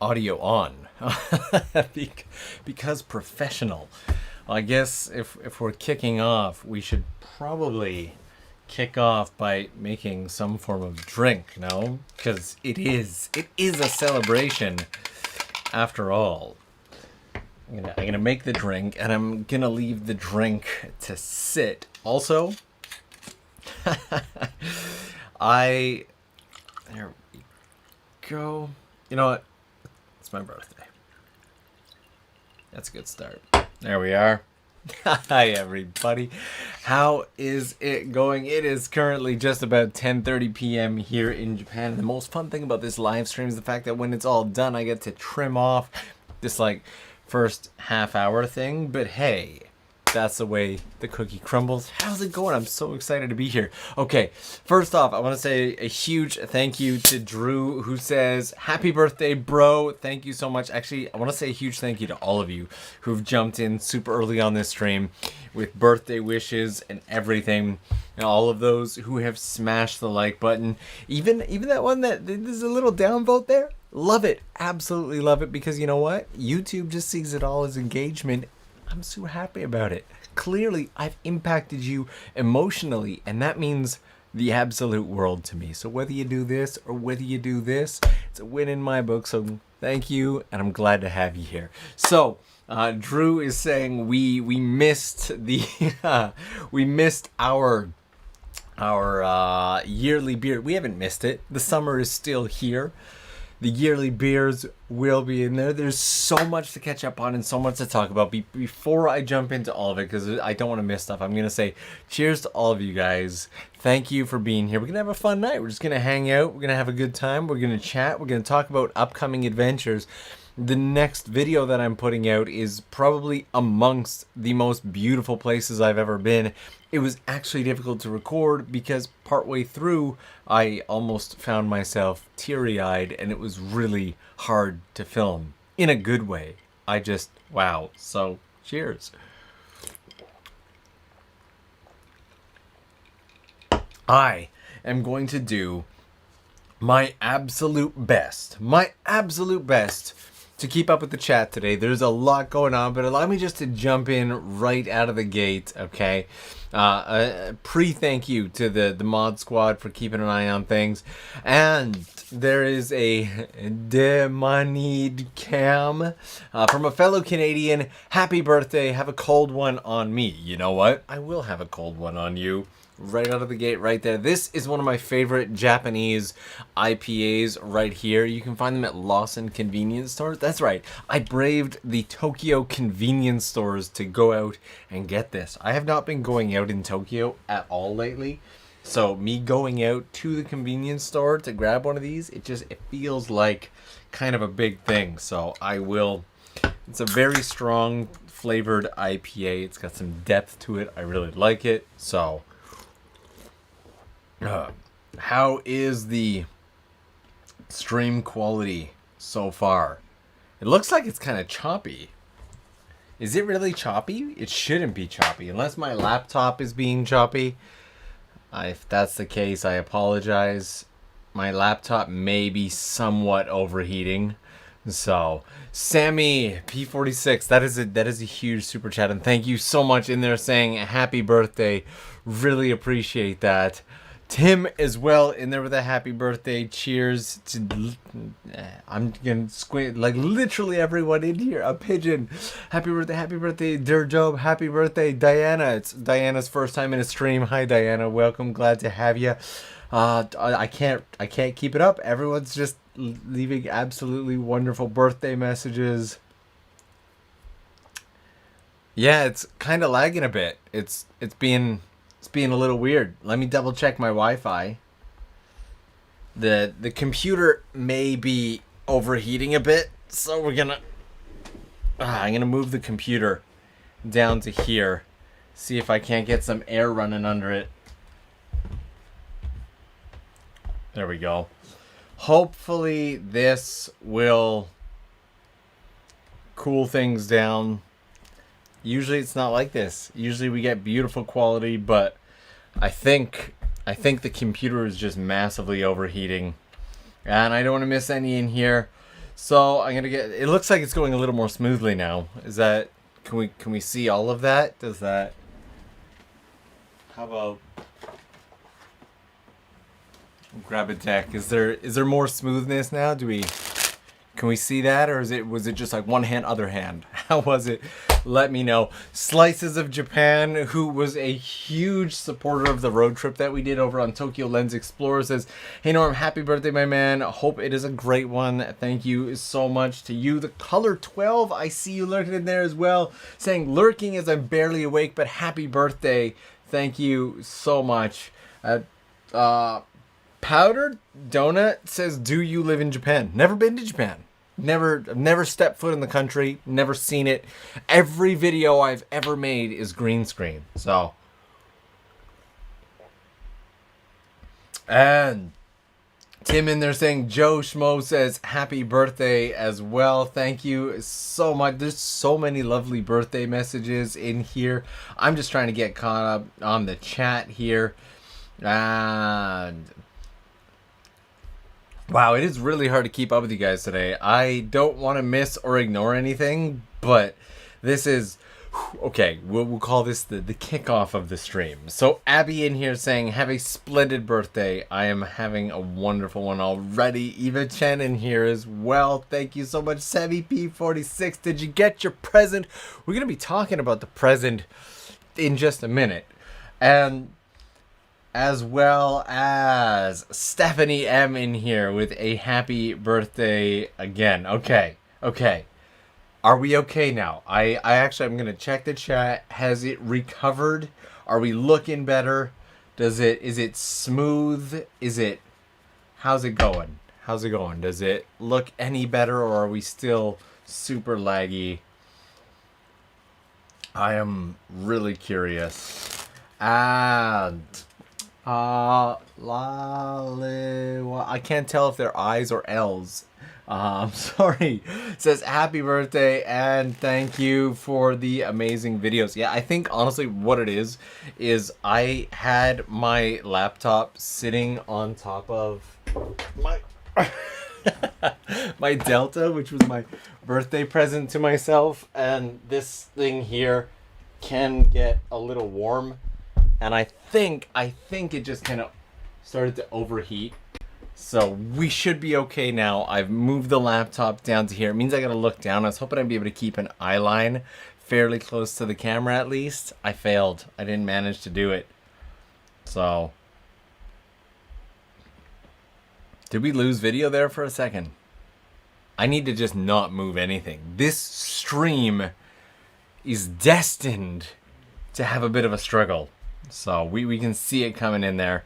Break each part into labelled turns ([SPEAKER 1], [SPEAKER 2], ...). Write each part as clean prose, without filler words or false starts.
[SPEAKER 1] audio on. Because professional. I guess if we're kicking off, we should probably kick off by making some form of drink, no? Because it is a celebration after all. I'm gonna make the drink, and I'm gonna leave the drink to sit. Also, there we go. You know what? It's my birthday. That's a good start. There we are. Hi everybody. How is it going? It is currently just about 10:30 p.m. here in Japan. The most fun thing about this live stream is the fact that when it's all done, I get to trim off this first half hour thing. But hey, that's the way the cookie crumbles. How's it going? I'm so excited to be here. Okay, first off, I want to say a huge thank you to Drew, who says, happy birthday, bro. Thank you so much. Actually, I want to say a huge thank you to all of you who've jumped in super early on this stream with birthday wishes and everything. And all of those who have smashed the like button. Even that one that there's a little downvote there. Love it. Absolutely love it, because you know what? YouTube just sees it all as engagement. I'm so happy about it. Clearly, I've impacted you emotionally, and that means the absolute world to me. So whether you do this or whether you do this, it's a win in my book. So thank you, and I'm glad to have you here. So Drew is saying we missed the we missed our yearly beer. We haven't missed it. The summer is still here. The yearly beers will be in there. There's so much to catch up on and so much to talk about. Before I jump into all of it, because I don't want to miss stuff, I'm going to say cheers to all of you guys. Thank you for being here. We're going to have a fun night. We're just going to hang out. We're going to have a good time. We're going to chat. We're going to talk about upcoming adventures. The next video that I'm putting out is probably amongst the most beautiful places I've ever been. It was actually difficult to record because partway through I almost found myself teary-eyed, and it was really hard to film in a good way. Wow. So cheers. I am going to do my absolute best to keep up with the chat today. There's a lot going on, but allow me just to jump in right out of the gate, okay? Pre-thank you to the mod squad for keeping an eye on things. And there is a Demanid Cam from a fellow Canadian. Happy birthday. Have a cold one on me. You know what? I will have a cold one on you. Right out of the gate right there. This is one of my favorite Japanese IPAs right here. You can find them at Lawson convenience stores. That's right. I braved the Tokyo convenience stores to go out and get this. I have not been going out in Tokyo at all lately. So me going out to the convenience store to grab one of these, it feels like kind of a big thing. So I will. It's a very strong flavored IPA. It's got some depth to it. I really like it. So how is the stream quality so far? It looks like it's kind of choppy. Is it really choppy? It shouldn't be choppy unless my laptop is being choppy. If that's the case, I apologize. My laptop may be somewhat overheating. So, Sammy P46, that is a huge super chat, and thank you so much in there saying happy birthday. Really appreciate that. Tim as well in there with a happy birthday. Cheers to, I'm gonna squint like literally everyone in here. A pigeon. Happy birthday, dear Job. Happy birthday, Diana. It's Diana's first time in a stream. Hi, Diana. Welcome. Glad to have you. I can't keep it up. Everyone's just leaving absolutely wonderful birthday messages. Yeah, it's kind of lagging a bit. It's being a little weird. Let me double check my Wi-Fi. The computer may be overheating a bit, so I'm gonna move the computer down to here. See if I can't get some air running under it. There we go. Hopefully this will cool things down. Usually it's not like this. Usually we get beautiful quality, but I think the computer is just massively overheating. And I don't want to miss any in here. So I'm gonna get. It looks like it's going a little more smoothly now. Is that? Can we see all of that? Does that? How about? Grab a deck. Is there more smoothness now? Can we see that, or was it just like one hand, other hand? How was it? Let me know. Slices of Japan, who was a huge supporter of the road trip that we did over on Tokyo Lens Explorer, says, "Hey Norm, happy birthday, my man. Hope it is a great one. Thank you so much to you." The Color 12, I see you lurking in there as well, saying, "Lurking as I'm barely awake, but happy birthday." Thank you so much. Powdered Donut says, "Do you live in Japan?" Never been to Japan. Never stepped foot in the country. Never seen it. Every video I've ever made is green screen. So, and Tim in there saying, Joe Schmo says, happy birthday as well. Thank you so much. There's so many lovely birthday messages in here. I'm just trying to get caught up on the chat here. And wow, it is really hard to keep up with you guys today. I don't want to miss or ignore anything, but this is... Okay, we'll call this the kickoff of the stream. So Abby in here saying, have a splendid birthday. I am having a wonderful one already. Eva Chen in here as well. Thank you so much. Savvy P46, did you get your present? We're going to be talking about the present in just a minute. And as well as Stephanie M in here with a happy birthday again. Okay. Are we okay now? I actually, I'm going to check the chat. Has it recovered? Are we looking better? Is it smooth? How's it going? Does it look any better, or are we still super laggy? I am really curious. And I can't tell if they're I's or L's. Sorry. It says happy birthday and thank you for the amazing videos. Yeah, I think honestly what it is I had my laptop sitting on top of my my Delta, which was my birthday present to myself, and this thing here can get a little warm, and I think it just kind of started to overheat. So we should be okay now. I've moved the laptop down to here. It means I gotta look down. I was hoping I'd be able to keep an eye line fairly close to the camera at least. I failed. I didn't manage to do it. So, did we lose video there for a second? I need to just not move anything. This stream is destined to have a bit of a struggle. So we can see it coming in there.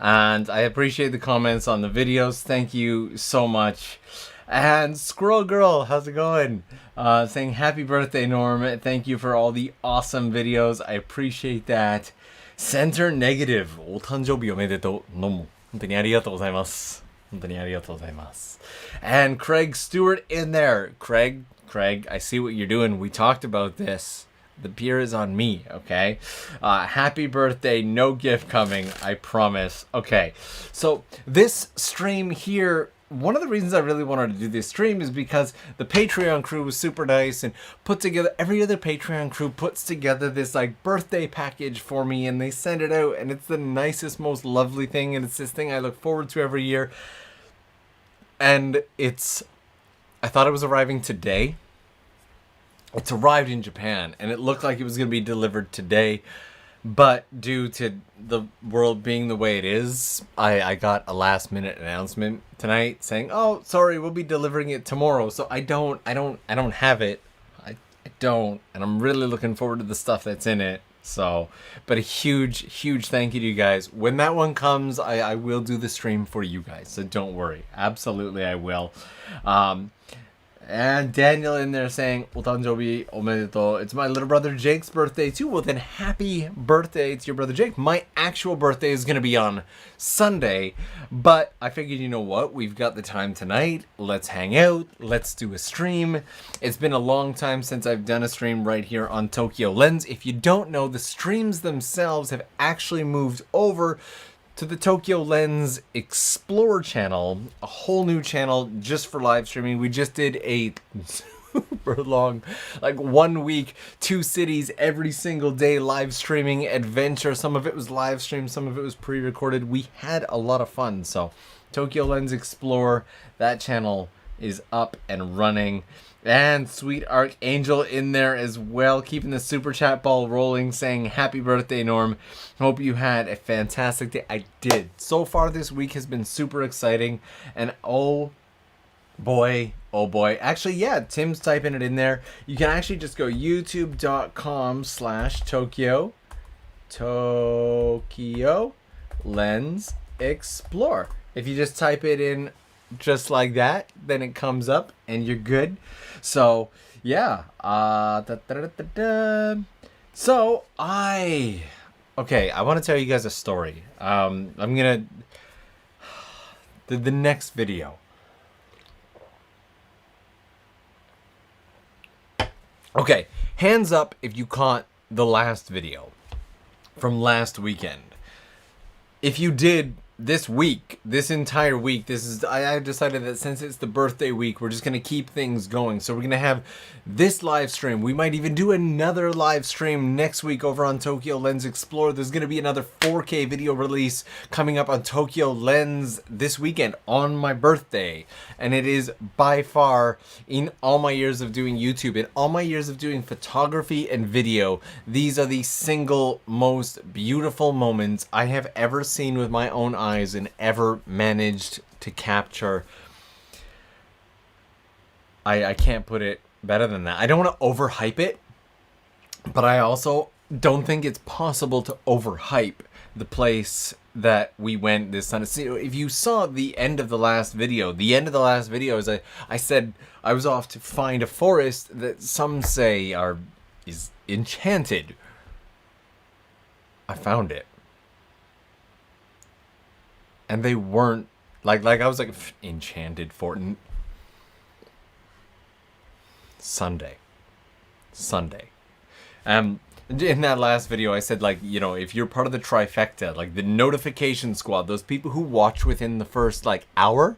[SPEAKER 1] And I appreciate the comments on the videos. Thank you so much. And Squirrel Girl, how's it going? Saying happy birthday, Norm. Thank you for all the awesome videos. I appreciate that. Center Negative. お誕生日おめでとう。どうも。本当にありがとうございます。本当にありがとうございます。And Craig Stewart in there. Craig, I see what you're doing. We talked about this. The beer is on me, okay? Happy birthday, no gift coming, I promise. Okay, so this stream here, one of the reasons I really wanted to do this stream is because the Patreon crew was super nice and put together, every other Patreon crew puts together this like birthday package for me, and they send it out, and it's the nicest, most lovely thing, and it's this thing I look forward to every year. And I thought it was arriving today. It's arrived in Japan, and it looked like it was going to be delivered today, but due to the world being the way it is, I got a last-minute announcement tonight saying, "Oh, sorry, we'll be delivering it tomorrow." So I don't have it. I don't, and I'm really looking forward to the stuff that's in it. So, but a huge thank you to you guys. When that one comes, I will do the stream for you guys. So don't worry, absolutely I will. And Daniel in there saying, お誕生日おめでとう. It's my little brother Jake's birthday too. Well then, happy birthday to your brother Jake. My actual birthday is going to be on Sunday. But I figured, you know what? We've got the time tonight. Let's hang out. Let's do a stream. It's been a long time since I've done a stream right here on Tokyo Lens. If you don't know, the streams themselves have actually moved over to the Tokyo Lens Explore channel, a whole new channel just for live streaming. We just did a super long, like 1 week, 2 cities every single day live streaming adventure. Some of it was live streamed, some of it was pre-recorded. We had a lot of fun. So Tokyo Lens Explore, that channel is up and running. And Sweet Archangel in there as well, keeping the super chat ball rolling, saying happy birthday, Norm. Hope you had a fantastic day. I did. So far this week has been super exciting. And oh boy. Actually, yeah, Tim's typing it in there. You can actually just go youtube.com/Tokyo Lens Explore. If you just type it in just like that, then it comes up and you're good. So yeah, so I want to tell you guys a story. I'm gonna the next video. Okay, hands up if you caught the last video from last weekend. If you did this week, this entire week, I decided that since it's the birthday week, we're just going to keep things going. So we're going to have this live stream. We might even do another live stream next week over on Tokyo Lens Explore. There's going to be another 4K video release coming up on Tokyo Lens this weekend on my birthday. And it is by far, in all my years of doing YouTube, in all my years of doing photography and video, these are the single most beautiful moments I have ever seen with my own eyes and ever managed to capture. I can't put it better than that. I don't want to overhype it, but I also don't think it's possible to overhype the place that we went this Sunday. See, if you saw the end of the last video, is I said I was off to find a forest that some say is enchanted. I found it. And they weren't, like I was like, enchanted fort. Sunday. In that last video, I said, like, you know, if you're part of the trifecta, like the notification squad, those people who watch within the first, like, hour,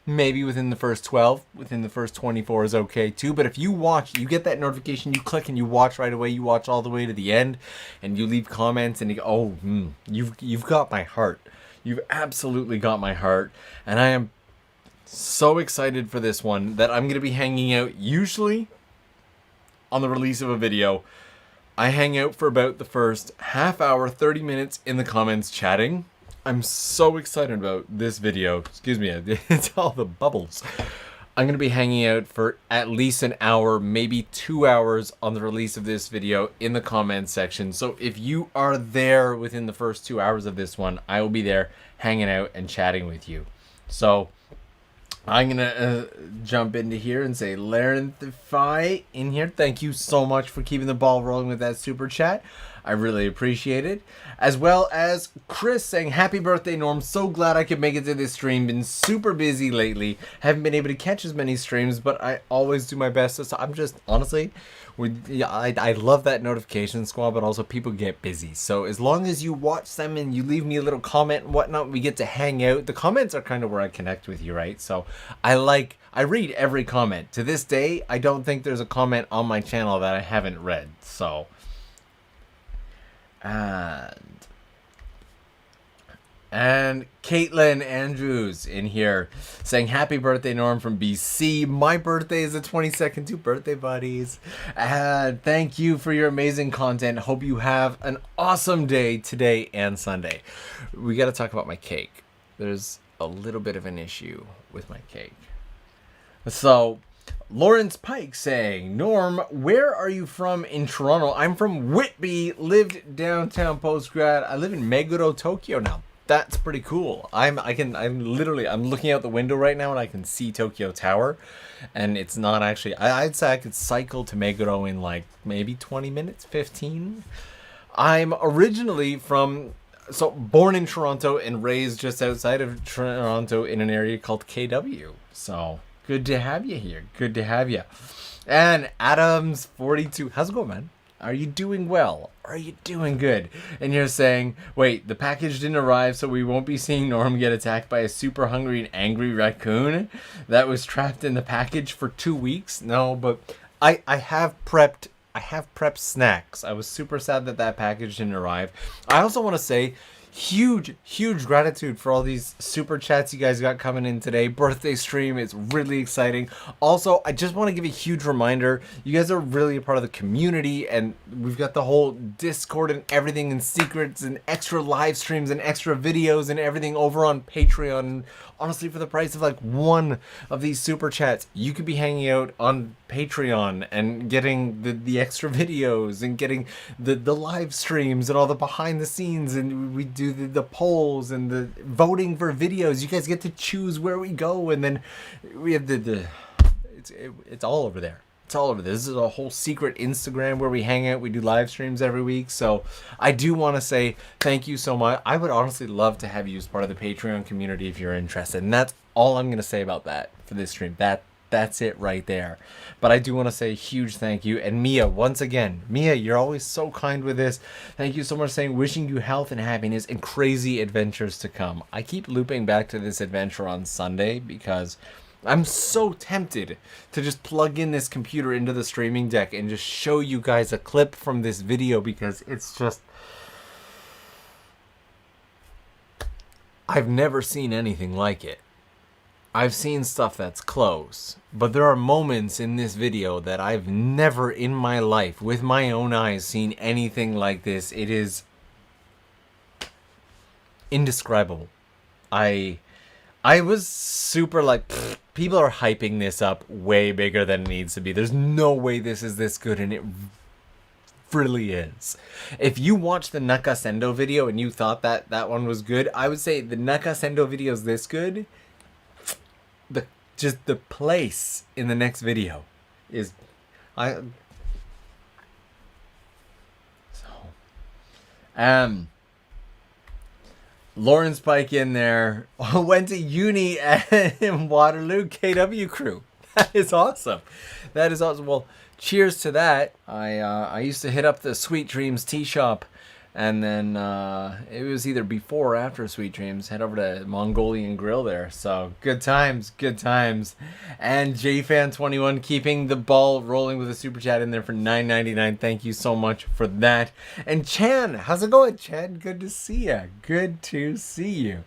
[SPEAKER 1] maybe within the first 12, within the first 24 is okay too. But if you watch, you get that notification, you click and you watch right away, you watch all the way to the end, and you leave comments, and you go, you've got my heart. You've absolutely got my heart, and I am so excited for this one that I'm going to be hanging out. Usually, on the release of a video, I hang out for about the first half hour, 30 minutes in the comments chatting. I'm so excited about this video. Excuse me, it's all the bubbles. I'm going to be hanging out for at least an hour, maybe 2 hours on the release of this video in the comments section. So if you are there within the first 2 hours of this one, I will be there hanging out and chatting with you. So I'm going to jump into here and say Larenthify in here. Thank you so much for keeping the ball rolling with that super chat. I really appreciate it. As well as Chris saying, happy birthday, Norm. So glad I could make it to this stream. Been super busy lately. Haven't been able to catch as many streams, but I always do my best. So I'm just, honestly, I love that notification squad, but also people get busy. So as long as you watch them and you leave me a little comment and whatnot, we get to hang out. The comments are kind of where I connect with you, right? So I read every comment. To this day, I don't think there's a comment on my channel that I haven't read. So... And Caitlin Andrews in here saying happy birthday, Norm, from BC. My birthday is the 22nd too. Birthday buddies. And thank you for your amazing content. Hope you have an awesome day today and Sunday. We got to talk about my cake. There's a little bit of an issue with my cake. So Lawrence Pike saying, Norm, where are you from in Toronto? I'm from Whitby, lived downtown postgrad. I live in Meguro, Tokyo now. That's pretty cool. I'm looking out the window right now and I can see Tokyo Tower. And it's not actually, I'd say I could cycle to Meguro in like maybe 20 minutes, 15. I'm originally born in Toronto and raised just outside of Toronto in an area called KW. So good to have you here. Good to have you. And Adams42. How's it going, man? Are you doing well? Are you doing good? And you're saying, wait, the package didn't arrive, so we won't be seeing Norm get attacked by a super hungry and angry raccoon that was trapped in the package for 2 weeks? No, but I have prepped snacks. I was super sad that that package didn't arrive. I also want to say huge gratitude for all these super chats you guys got coming in today. Birthday stream, it's really exciting. Also, I just want to give a huge reminder, you guys are really a part of the community, and we've got the whole Discord and everything, and secrets and extra live streams and extra videos and everything over on Patreon. Honestly, for the price of like one of these super chats, you could be hanging out on Patreon and getting the extra videos and getting the live streams and all the behind the scenes, and we do the polls and the voting for videos. You guys get to choose where we go, and then we have it's all over there. It's all over there. This is a whole secret Instagram where we hang out. We do live streams every week. So I do want to say thank you so much. I would honestly love to have you as part of the Patreon community if you're interested. And that's all I'm going to say about that for this stream. That's it right there. But I do want to say a huge thank you. And Mia, once again, Mia, you're always so kind with this. Thank you so much, saying wishing you health and happiness and crazy adventures to come. I keep looping back to this adventure on Sunday because I'm so tempted to just plug in this computer into the streaming deck and just show you guys a clip from this video, because it's just, I've never seen anything like it. I've seen stuff that's close, but there are moments in this video that I've never in my life, with my own eyes, seen anything like this. It is indescribable. I was super like, people are hyping this up way bigger than it needs to be. There's no way this is this good, and it really is. If you watched the Nakasendo video and you thought that that one was good, I would say the Nakasendo video is this good. Just the place in the next video is, Lauren Spike in there went to uni in Waterloo, KW crew. That is awesome. That is awesome. Well, cheers to that. I used to hit up the Sweet Dreams tea shop, and then it was either before or after Sweet Dreams. Head over to Mongolian Grill there. So good times, good times. And JFan21 keeping the ball rolling with a super chat in there for $9.99. Thank you so much for that. And Chan, how's it going, Chan? Good to see you. Good to see you.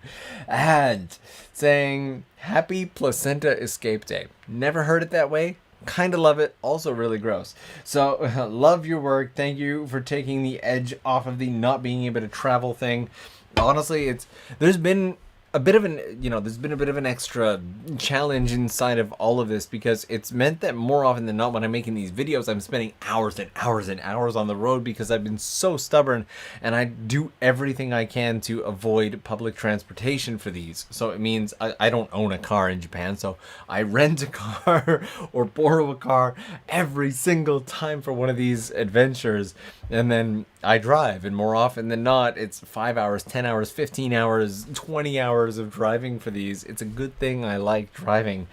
[SPEAKER 1] And saying happy placenta escape day. Never heard it that way. Kind of love it. Also really gross. So love your work. Thank you for taking the edge off of the not being able to travel thing. Honestly, there's been a bit of an extra challenge inside of all of this, because it's meant that more often than not when I'm making these videos, I'm spending hours and hours and hours on the road, because I've been so stubborn and I do everything I can to avoid public transportation for these. So it means I don't own a car in Japan, so I rent a car or borrow a car every single time for one of these adventures, and then I drive, and more often than not, it's 5 hours, 10 hours, 15 hours, 20 hours of driving for these. It's a good thing I like driving,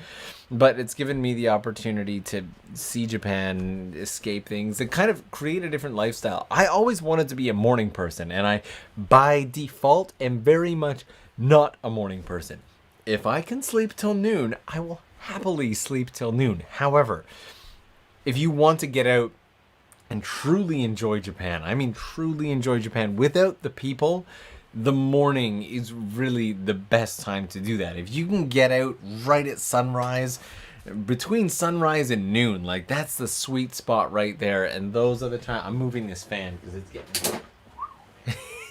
[SPEAKER 1] but it's given me the opportunity to see Japan, escape things, and kind of create a different lifestyle. I always wanted to be a morning person, and I, by default, am very much not a morning person. If I can sleep till noon, I will happily sleep till noon. However, if you want to get out and truly enjoy Japan, I mean truly enjoy Japan without the people, the morning is really the best time to do that. If you can get out right at sunrise, between sunrise and noon, like that's the sweet spot right there. And those are the time. I'm moving this fan because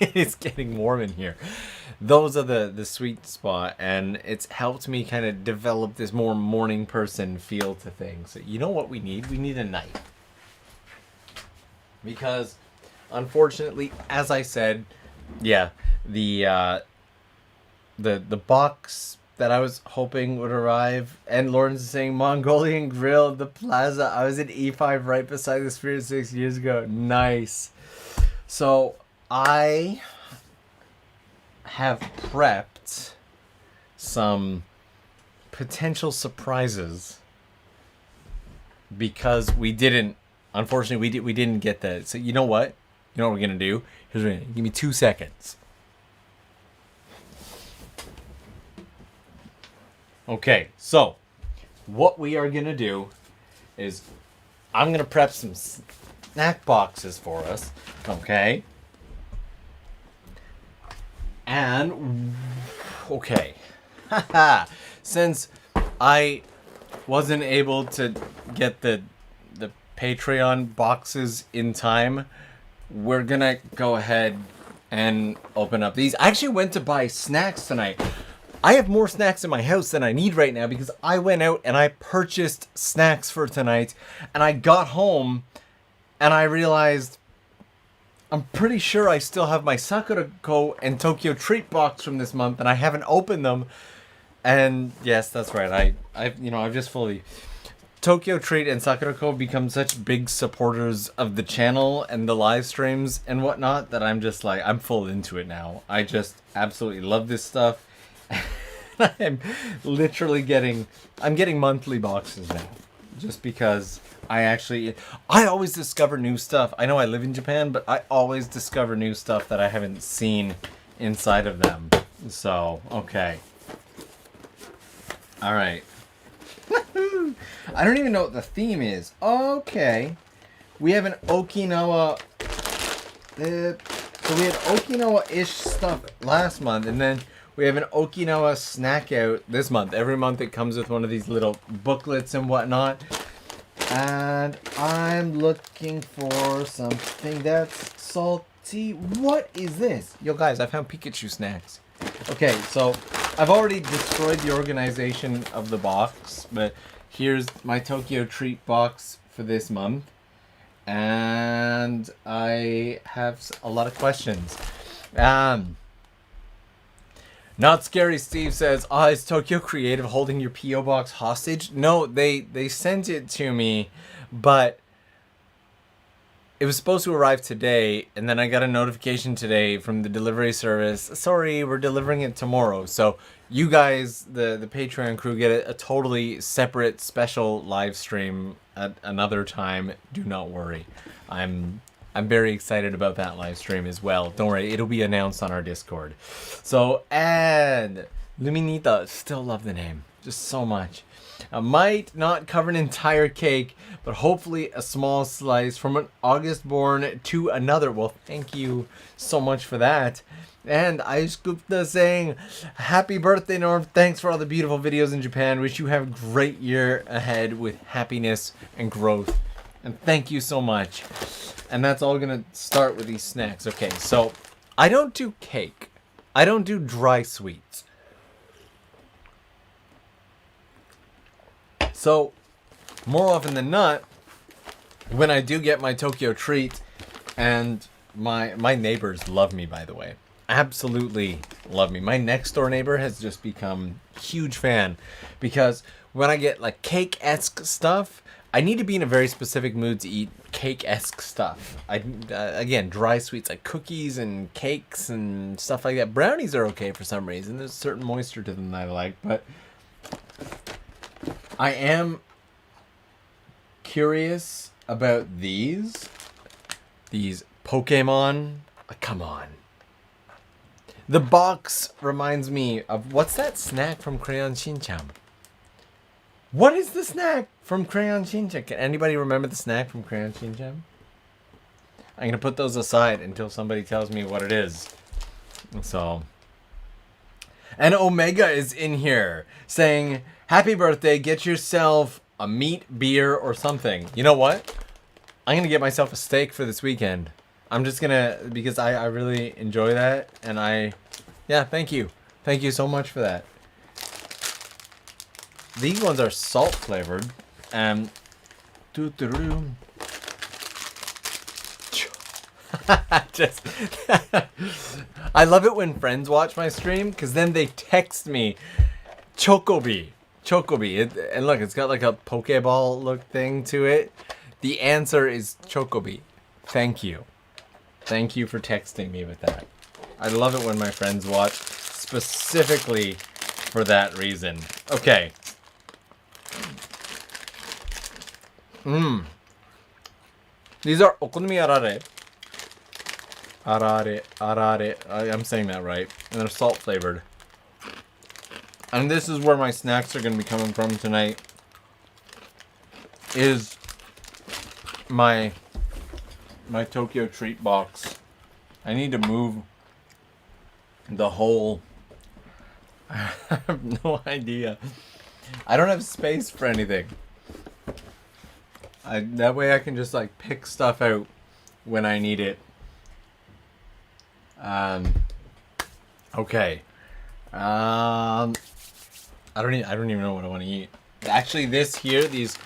[SPEAKER 1] it's getting warm in here. Those are the sweet spot, and it's helped me kind of develop this more morning person feel to things. So you know what we need? We need a night. Because, unfortunately, as I said, yeah, the box that I was hoping would arrive, and Lawrence is saying Mongolian Grill, the plaza. I was at E5 right beside the Spirit 6 years ago. Nice. So I have prepped some potential surprises because we didn't unfortunately, we didn't get that. So you know what? You know what we're gonna do? Here's what we're gonna give me 2 seconds. Okay, so what we are gonna do is I'm gonna prep some snack boxes for us. Okay. And okay. Since I wasn't able to get the Patreon boxes in time, we're gonna go ahead and open up these. I actually went to buy snacks tonight. I have more snacks in my house than I need right now because I went out and I purchased snacks for tonight, and I got home and I realized I'm pretty sure I still have my Sakura-ko and Tokyo Treat box from this month, and I haven't opened them. And yes, that's right. I've just fully Tokyo Treat and Sakura-ko become such big supporters of the channel and the live streams and whatnot that I'm just like, I'm full into it now. I just absolutely love this stuff. I'm literally getting monthly boxes now just because I always discover new stuff. I know I live in Japan, but I always discover new stuff that I haven't seen inside of them. So, okay. All right. I don't even know what the theme is. Okay. We have an Okinawa... so we had Okinawa-ish stuff last month, and then we have an Okinawa snack out this month. Every month it comes with one of these little booklets and whatnot. And I'm looking for something that's salty. What is this? Yo, guys, I found Pikachu snacks. Okay, so I've already destroyed the organization of the box, but here's my Tokyo Treat box for this month. And I have a lot of questions. Not Scary Steve says, is Tokyo Creative holding your P.O. box hostage? No, they sent it to me, but it was supposed to arrive today, and then I got a notification today from the delivery service. Sorry, we're delivering it tomorrow. So you guys, the Patreon crew, get a totally separate special live stream at another time. Do not worry. I'm very excited about that live stream as well. Don't worry, it'll be announced on our Discord. So, and Luminita, still love the name, just so much. I might not cover an entire cake, but hopefully a small slice from an August born to another. Well, thank you so much for that. And Aish Gupta saying, happy birthday, Norm. Thanks for all the beautiful videos in Japan. Wish you have a great year ahead with happiness and growth. And thank you so much. And that's all gonna start with these snacks. Okay, so I don't do cake. I don't do dry sweets. So, more often than not, when I do get my Tokyo Treat, and my neighbors love me, by the way. Absolutely love me. My next door neighbor has just become a huge fan, because when I get like cake-esque stuff, I need to be in a very specific mood to eat cake-esque stuff. Again, dry sweets like cookies and cakes and stuff like that. Brownies are okay for some reason. There's a certain moisture to them that I like, but I am curious about these Pokemon. Come on. The box reminds me of, what's that snack from Crayon Shin-chan? What is the snack from Crayon Shin-chan? Can anybody remember the snack from Crayon Shin-chan? I'm going to put those aside until somebody tells me what it is. So. And Omega is in here saying, happy birthday, get yourself a meat, beer, or something. You know what? I'm going to get myself a steak for this weekend. I'm just going to, because I really enjoy that. And yeah, thank you. Thank you so much for that. These ones are salt flavored. Just I love it when friends watch my stream, because then they text me Chocobi. And look, it's got like a Pokeball look thing to it. The answer is Chocobi. Thank you. Thank you for texting me with that. I love it when my friends watch specifically for that reason. Okay. These are okonomi arare. Arare. I'm saying that right. And they're salt flavored. And this is where my snacks are going to be coming from tonight. Is my Tokyo treat box. I need to move the whole... I have no idea. I don't have space for anything. That way I can just like pick stuff out when I need it. Okay. I don't even know what I want to eat. Actually, these.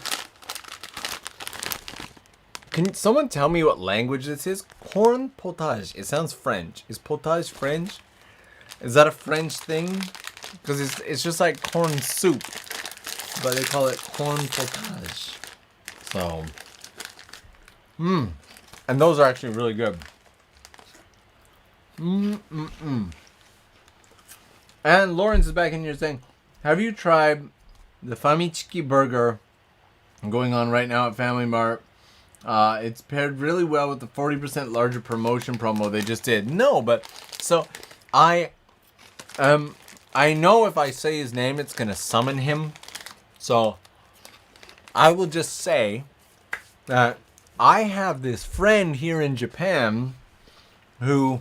[SPEAKER 1] Can someone tell me what language this is? Corn potage. It sounds French. Is potage French? Is that a French thing? Because it's just like corn soup, but they call it corn potage. So, and those are actually really good. And Lawrence is back in here saying, have you tried the Famichiki burger going on right now at Family Mart? It's paired really well with the 40% larger promotion promo they just did. No, but so I know if I say his name, it's gonna summon him. So I will just say that I have this friend here in Japan who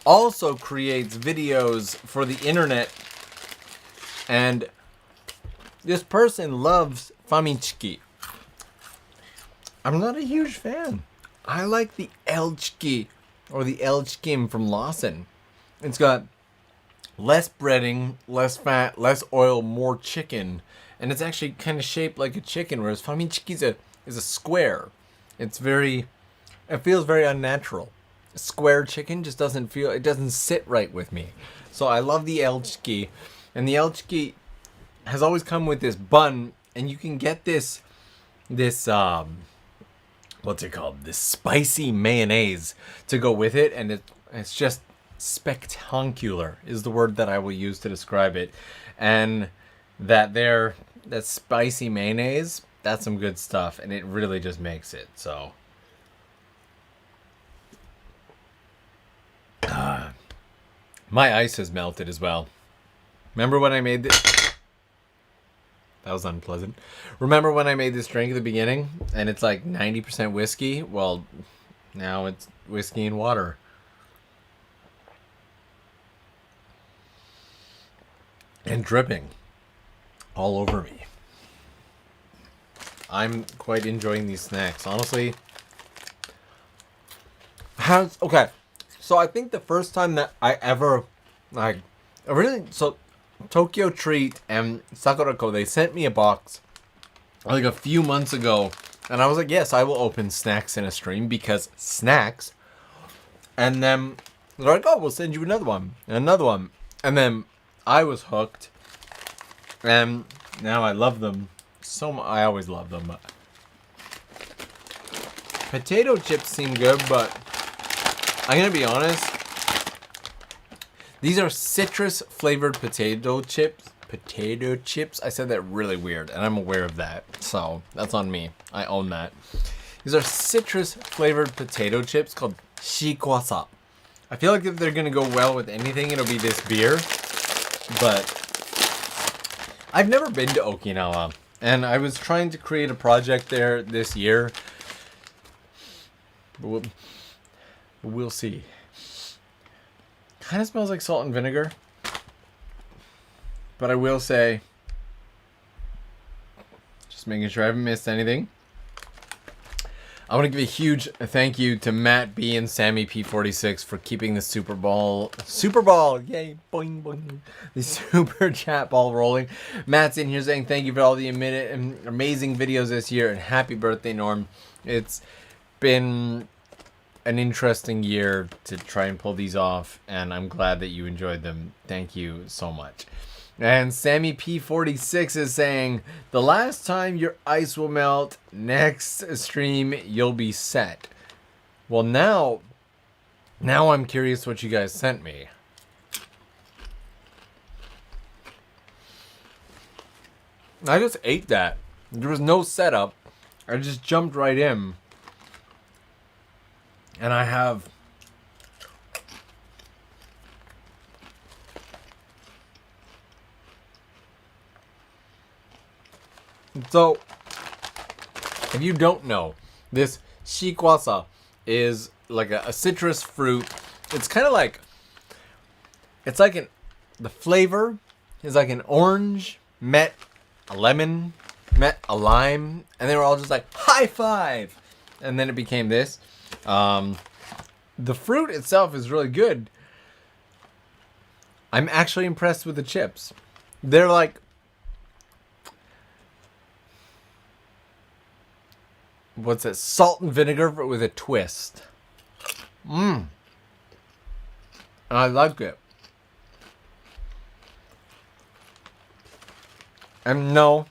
[SPEAKER 1] also creates videos for the internet, and this person loves Famichiki. I'm not a huge fan. I like the Elchiki or the Elchkim from Lawson. It's got less breading, less fat, less oil, more chicken, and it's actually kind of shaped like a chicken, whereas Famichiki is a square. It feels very unnatural. Square chicken just doesn't sit right with me. So I love the Elchiki, and the Elchiki has always come with this bun, and you can get this what's it called? This spicy mayonnaise to go with it, and it's just spectacular is the word that I will use to describe it. And that spicy mayonnaise, that's some good stuff, and it really just makes it so. My ice has melted as well. Remember when I made this? That was unpleasant. Remember when I made this drink at the beginning and it's like 90% whiskey? Well, now it's whiskey and water. And dripping all over me. I'm quite enjoying these snacks, honestly. Okay, so I think the first time that I ever Tokyo Treat and Sakurako, they sent me a box like a few months ago, and I was like, yes, I will open snacks in a stream because snacks. And then they're like, oh, we'll send you another one, and then I was hooked, and now I love them so much. I always love them. Potato chips seem good, but I'm gonna be honest. These are citrus flavored potato chips. I said that really weird, and I'm aware of that. So that's on me. I own that. These are citrus flavored potato chips called shikwasa. I feel like if they're gonna go well with anything, it'll be this beer. But I've never been to Okinawa, and I was trying to create a project there this year. But we'll see. Kind of smells like salt and vinegar. But I will say, just making sure I haven't missed anything. I want to give a huge thank you to Matt B and Sammy P46 for keeping the Super Ball, yay, boing, boing, the Super Chat ball rolling. Matt's in here saying thank you for all the amazing videos this year, and happy birthday, Norm. It's been an interesting year to try and pull these off, and I'm glad that you enjoyed them. Thank you so much. And Sammy P46 is saying, the last time your ice will melt, next stream you'll be set. Well, now I'm curious what you guys sent me. I just ate that. There was no setup. I just jumped right in. And I have so if you don't know, this shikwasa is like a citrus fruit. It's kind of like, it's like the flavor is like an orange met a lemon met a lime, and they were all just like high five, and then it became this. The fruit itself is really good. I'm actually impressed with the chips. They're like, what's it? Salt and vinegar but with a twist. And I like it. And no,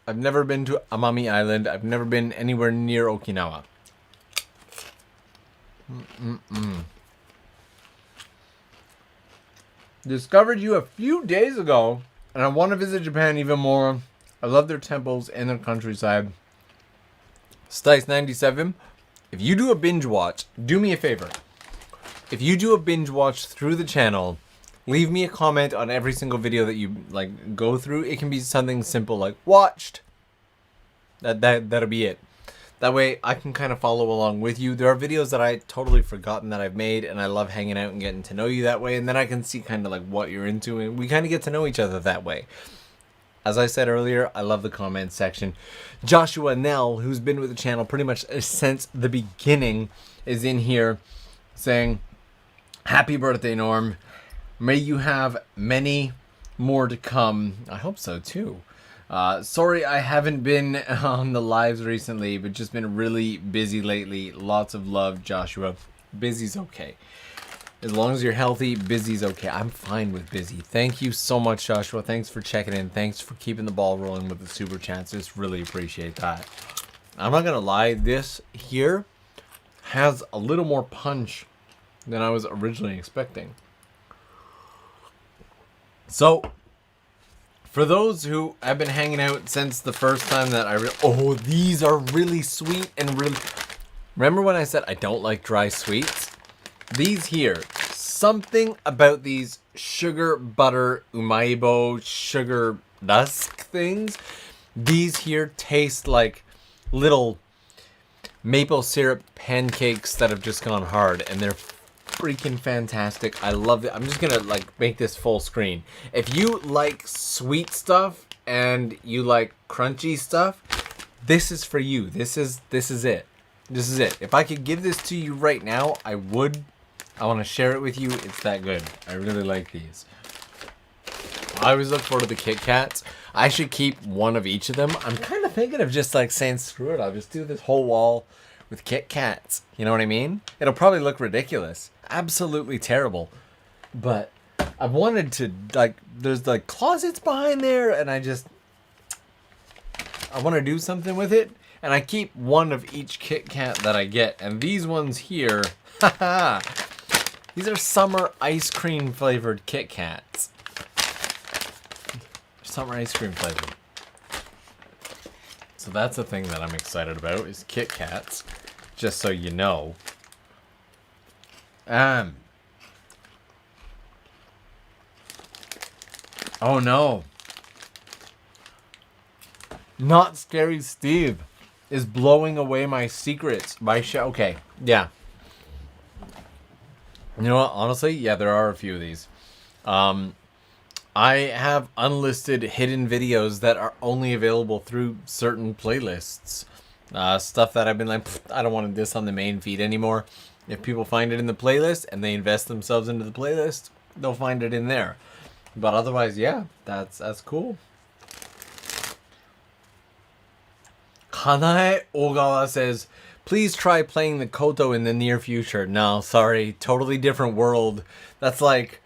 [SPEAKER 1] I've never been to Amami Island. I've never been anywhere near Okinawa. Discovered you a few days ago, and I want to visit Japan even more. I love their temples and their countryside. Stice97, if you do a binge watch, do me a favor. If you do a binge watch through the channel, leave me a comment on every single video that you like go through. It can be something simple like watched. That'll be it. That way I can kind of follow along with you. There are videos that I totally forgotten that I've made, and I love hanging out and getting to know you that way, and then I can see kind of like what you're into, and we kind of get to know each other that way. As I said earlier, I love the comments section. Joshua Nell, who's been with the channel pretty much since the beginning, is in here saying, happy birthday, Norm. May you have many more to come. I hope so too. Sorry I haven't been on the lives recently, but just been really busy lately. Lots of love, Joshua. Busy's okay. As long as you're healthy, busy's okay. I'm fine with busy. Thank you so much, Joshua. Thanks for checking in. Thanks for keeping the ball rolling with the super chats. Just really appreciate that. I'm not gonna lie, this here has a little more punch than I was originally expecting. So, for those who have been hanging out since the first time that oh, these are really sweet and really... Remember when I said I don't like dry sweets? These here, something about these sugar butter umaibo sugar dusk things, these here taste like little maple syrup pancakes that have just gone hard, and they're freaking fantastic. I love it. I'm just gonna like make this full screen. If you like sweet stuff and you like crunchy stuff, this is for you. This is it. This is it. If I could give this to you right now, I would. I want to share it with you. It's that good. I really like these. I always look forward to the Kit Kats. I should keep one of each of them. I'm kind of thinking of just like saying, screw it, I'll just do this whole wall with Kit Kats. You know what I mean? It'll probably look ridiculous. Absolutely terrible. But I wanted to, like, there's like closets behind there, and I want to do something with it. And I keep one of each Kit Kat that I get. And these ones here, haha. These are summer ice cream flavored Kit Kats. Summer ice cream flavored. So that's the thing that I'm excited about is Kit Kats. Just so you know. Oh no. Not Scary Steve is blowing away my secrets. Okay, yeah. You know what? Honestly, yeah, there are a few of these. I have unlisted hidden videos that are only available through certain playlists. Stuff that I've been like, I don't want this on the main feed anymore. If people find it in the playlist and they invest themselves into the playlist, they'll find it in there. But otherwise, yeah, that's cool. Kanae Ogawa says, please try playing the koto in the near future. No, sorry, totally different world. That's like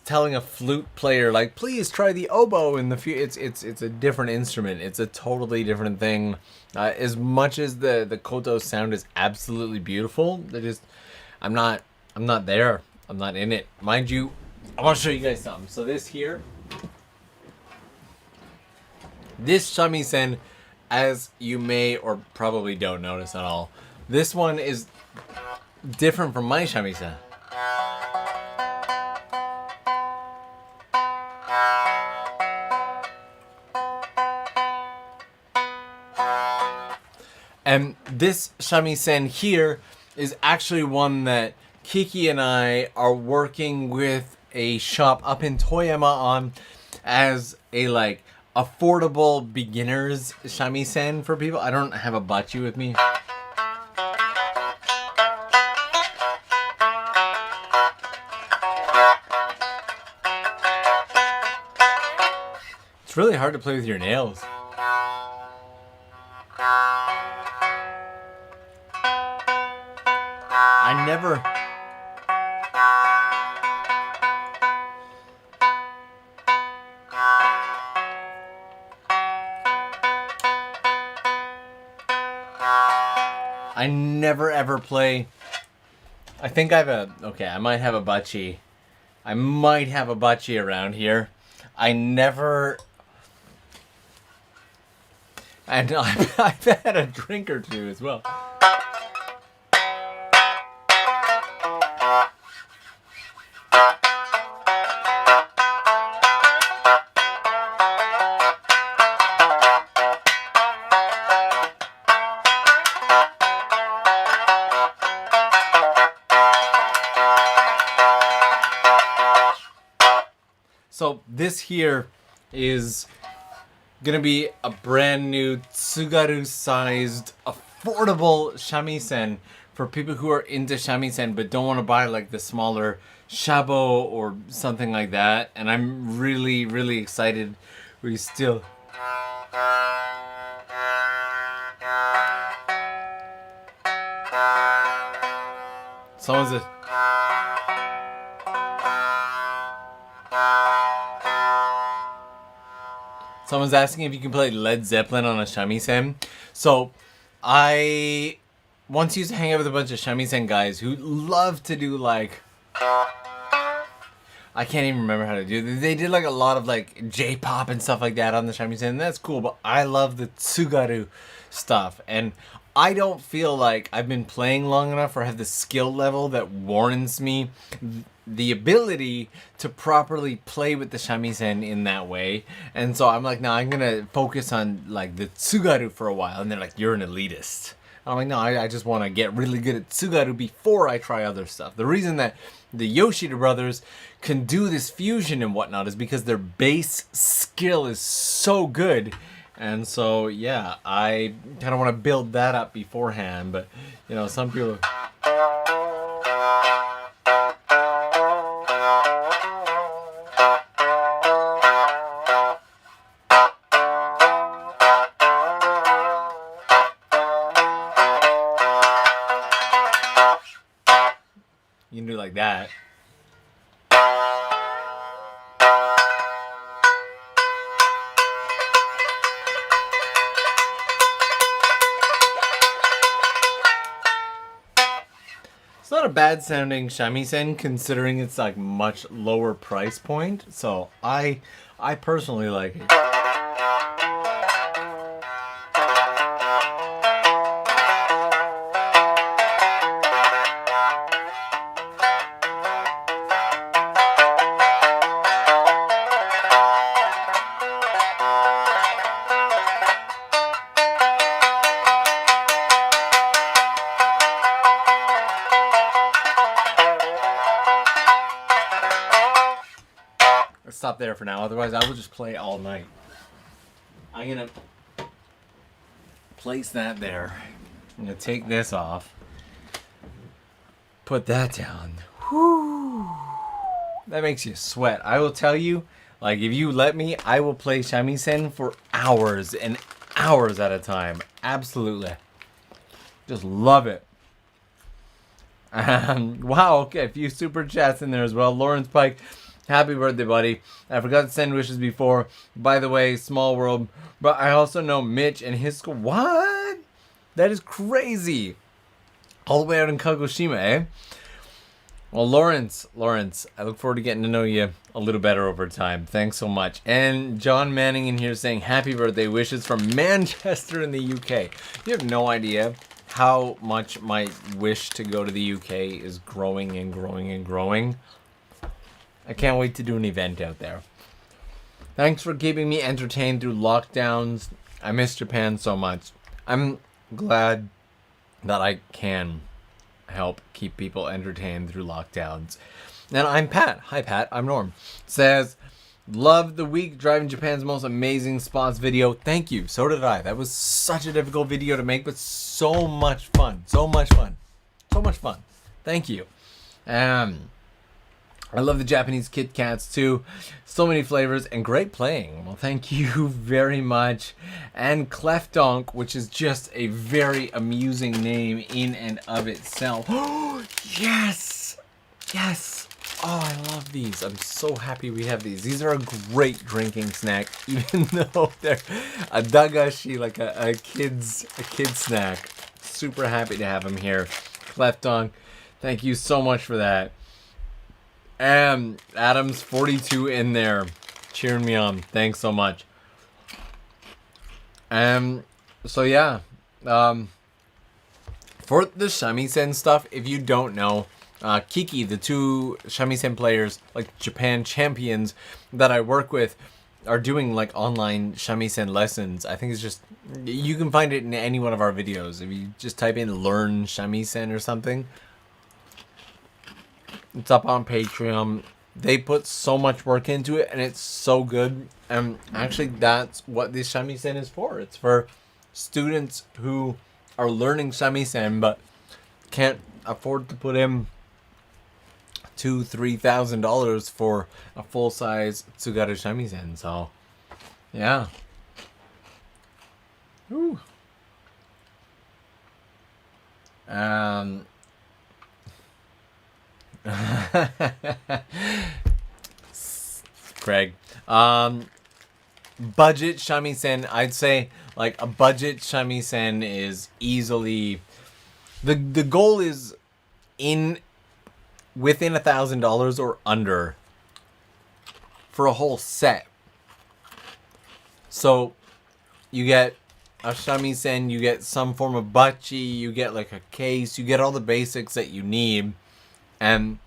[SPEAKER 1] telling a flute player, like, please try the oboe in the future. It's a different instrument. It's a totally different thing. As much as the koto sound is absolutely beautiful, I'm not there. I'm not in it. Mind you, I want to show you guys something. So this here, this shamisen, as you may or probably don't notice at all, this one is different from my shamisen. And this shamisen here is actually one that Kiki and I are working with a shop up in Toyama on as a like affordable beginners shamisen for people. I don't have a bachi with me. It's really hard to play with your nails. I never ever play. I think I have a. Okay, I might have a bachi. I might have a bachi around here. I never. And I've had a drink or two as well. So this here is gonna be a brand new Tsugaru sized affordable shamisen for people who are into shamisen but don't want to buy like the smaller shabo or something like that. And I'm really, really excited. We still Someone's asking if you can play Led Zeppelin on a shamisen. So, I once used to hang out with a bunch of shamisen guys who love to do like... I can't even remember how to do it. They did like a lot of like J-pop and stuff like that on the shamisen. And that's cool, but I love the Tsugaru stuff. And I don't feel like I've been playing long enough or have the skill level that warrants me the ability to properly play with the shamisen in that way. And so I'm like, no, I'm gonna focus on like the Tsugaru for a while. And they're like, you're an elitist. I'm like, no, I just want to get really good at Tsugaru before I try other stuff. The reason that the Yoshida brothers can do this fusion and whatnot is because their base skill is so good. And so, yeah, I kind of want to build that up beforehand. But, you know, some people... You can do like that. It's not a bad sounding shamisen considering it's like much lower price point. So I personally like it. Stop there for now, otherwise I will just play all night. I'm gonna place that there. I'm gonna take this off. Put that down. Whew. That makes you sweat. I will tell you, like if you let me, I will play shamisen for hours and hours at a time. Absolutely. Just love it. Wow, okay, a few super chats in there as well. Lawrence Pike, happy birthday, buddy. I forgot to send wishes before. By the way, small world. But I also know Mitch and his school. What? That is crazy. All the way out in Kagoshima, eh? Well, Lawrence, I look forward to getting to know you a little better over time. Thanks so much. And John Manning in here saying happy birthday wishes from Manchester in the UK. You have no idea how much my wish to go to the UK is growing and growing and growing. I can't wait to do an event out there. Thanks for keeping me entertained through lockdowns. I miss Japan so much. I'm glad that I can help keep people entertained through lockdowns. And I'm Pat. Hi, Pat. I'm Norm. Says, love the week driving Japan's most amazing spots video. Thank you. So did I. That was such a difficult video to make, but so much fun. So much fun. So much fun. Thank you. I love the Japanese Kit Kats too. So many flavors and great playing. Well, thank you very much. And Clefdonk, which is just a very amusing name in and of itself. Oh, yes! Yes! Oh, I love these. I'm so happy we have these. These are a great drinking snack, even though they're a dagashi, like a kid's snack. Super happy to have them here. Clefdonk, thank you so much for that. Adam's 42 in there, cheering me on. Thanks so much. So yeah, for the Shamisen stuff, if you don't know, Kiki, the two Shamisen players, like Japan champions that I work with, are doing like online Shamisen lessons. I think it's just, you can find it in any one of our videos. If you just type in learn Shamisen or something, it's up on Patreon. They put so much work into it, and it's so good. And actually, that's what this Shamisen is for. It's for students who are learning Shamisen, but can't afford to put in $2,000-$3,000 for a full-size Tsugaru Shamisen. So, yeah. Whew. Craig. Budget Shamisen, I'd say like a budget Shamisen is easily the goal is within $1,000 or under for a whole set. So you get a Shamisen, you get some form of bachi, you get like a case, you get all the basics that you need. And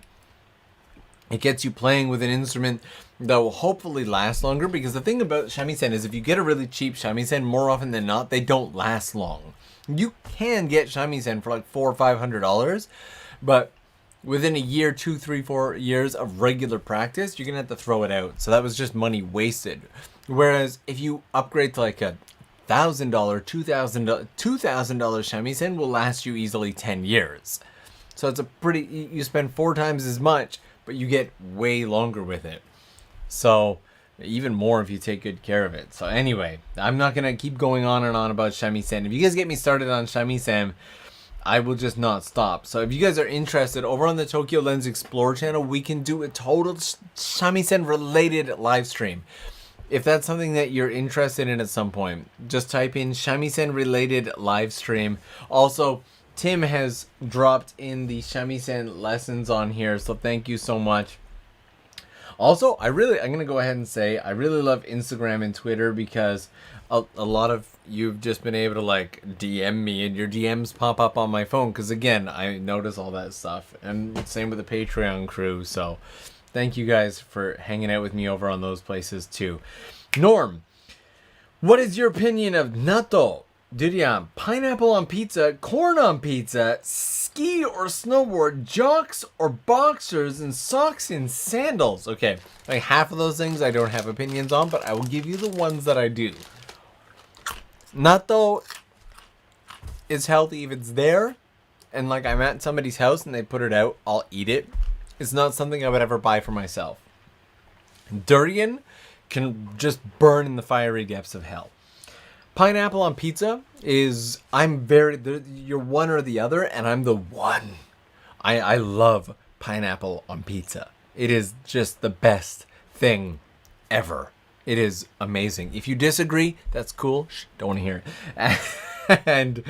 [SPEAKER 1] it gets you playing with an instrument that will hopefully last longer. Because the thing about Shamisen is if you get a really cheap Shamisen, more often than not, they don't last long. You can get Shamisen for like $400 or $500. But within a year, 2, 3, 4 years of regular practice, you're going to have to throw it out. So that was just money wasted. Whereas if you upgrade to like a $1,000, $2,000 Shamisen will last you easily 10 years. So it's a pretty, you spend 4 times as much, but you get way longer with it. So even more if you take good care of it. So anyway, I'm not going to keep going on and on about Shamisen. If you guys get me started on Shamisen, I will just not stop. So if you guys are interested, over on the Tokyo Lens Explore channel, we can do a total Shamisen related live stream. If that's something that you're interested in at some point, just type in Shamisen related live stream. Also, Tim has dropped in the Shamisen lessons on here, so thank you so much. Also, I'm going to go ahead and say, I really love Instagram and Twitter because a lot of you've just been able to like DM me and your DMs pop up on my phone. Because again, I notice all that stuff. And same with the Patreon crew. So thank you guys for hanging out with me over on those places too. Norm, what is your opinion of natto, durian, pineapple on pizza, corn on pizza, ski or snowboard, jocks or boxers, and socks and sandals? Okay, like half of those things I don't have opinions on, but I will give you the ones that I do. Natto is healthy if it's there, and like I'm at somebody's house and they put it out, I'll eat it. It's not something I would ever buy for myself. Durian can just burn in the fiery depths of hell. Pineapple on pizza is, you're one or the other, and I'm the one. I love pineapple on pizza. It is just the best thing ever. It is amazing. If you disagree, that's cool. Shh, don't want to hear it. And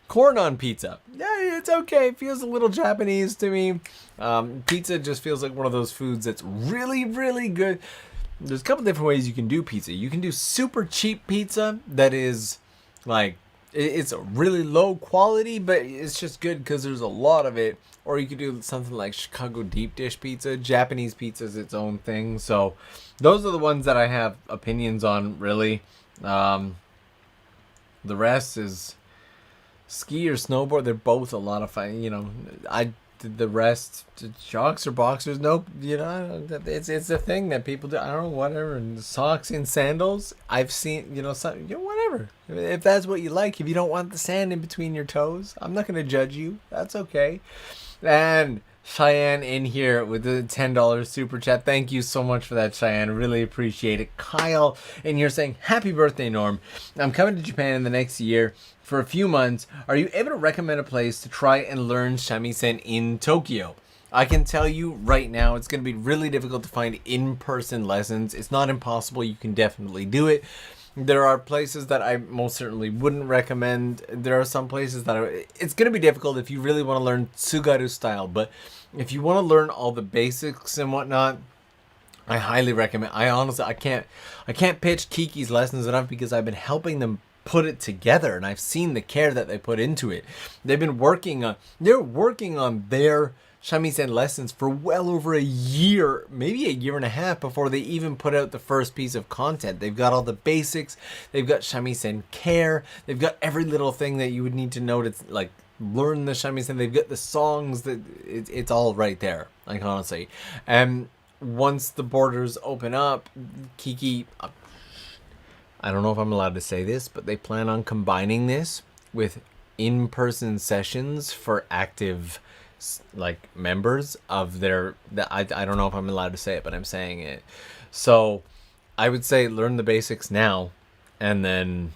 [SPEAKER 1] corn on pizza. Yeah, it's okay. It feels a little Japanese to me. Pizza just feels like one of those foods that's really, really good. There's a couple different ways you can do pizza. You can do super cheap pizza that is like it's a really low quality, but it's just good because there's a lot of it. Or you could do something like Chicago deep dish pizza. Japanese pizza is its own thing. So those are the ones that I have opinions on, really. The rest is ski or snowboard. They're both a lot of fun. You know, the rest, jocks or boxers. Nope. You know, it's a thing that people do. I don't know, whatever. And socks and sandals. I've seen, some, whatever. If that's what you like. If you don't want the sand in between your toes, I'm not going to judge you. That's okay. And Cheyenne in here with the $10 super chat. Thank you so much for that, Cheyenne. Really appreciate it. Kyle in here saying, happy birthday, Norm. I'm coming to Japan in the next year for a few months. Are you able to recommend a place to try and learn shamisen in Tokyo? I can tell you right now, it's going to be really difficult to find in-person lessons. It's not impossible. You can definitely do it. There are places that I most certainly wouldn't recommend. There are some places that it's going to be difficult if you really want to learn Tsugaru style. But if you want to learn all the basics and whatnot, I highly recommend. I can't pitch Kiki's lessons enough because I've been helping them put it together, and I've seen the care that they put into it. They're working on their shamisen lessons for well over a year, maybe a year and a half before they even put out the first piece of content. They've got all the basics. They've got shamisen care. They've got every little thing that you would need to know to like learn the shamisen. They've got the songs that it's all right there. Like honestly, and once the borders open up, Kiki, I don't know if I'm allowed to say this, but they plan on combining this with in-person sessions for active like members of their I don't know if I'm allowed to say it, but I'm saying it. So I would say learn the basics now, and then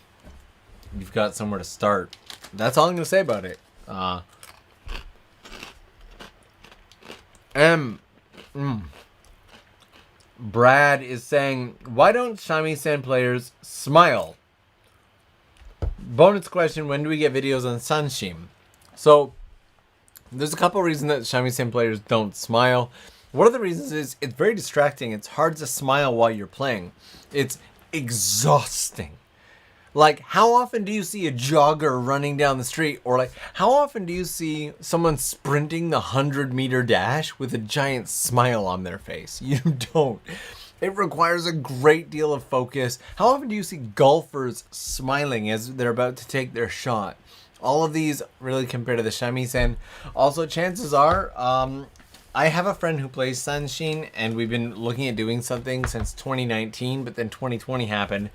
[SPEAKER 1] you've got somewhere to start. That's all I'm gonna say about it. Brad is saying, why don't shamisen players smile? Bonus question, when do we get videos on Sanshin? So there's a couple reasons that shamisen players don't smile. One of the reasons is it's very distracting. It's hard to smile while you're playing. It's exhausting. Like, how often do you see a jogger running down the street? Or like, how often do you see someone sprinting the 100-meter dash with a giant smile on their face? You don't. It requires a great deal of focus. How often do you see golfers smiling as they're about to take their shot? All of these really compare to the shamisen. Also, chances are, I have a friend who plays Sanshin, and we've been looking at doing something since 2019, but then 2020 happened.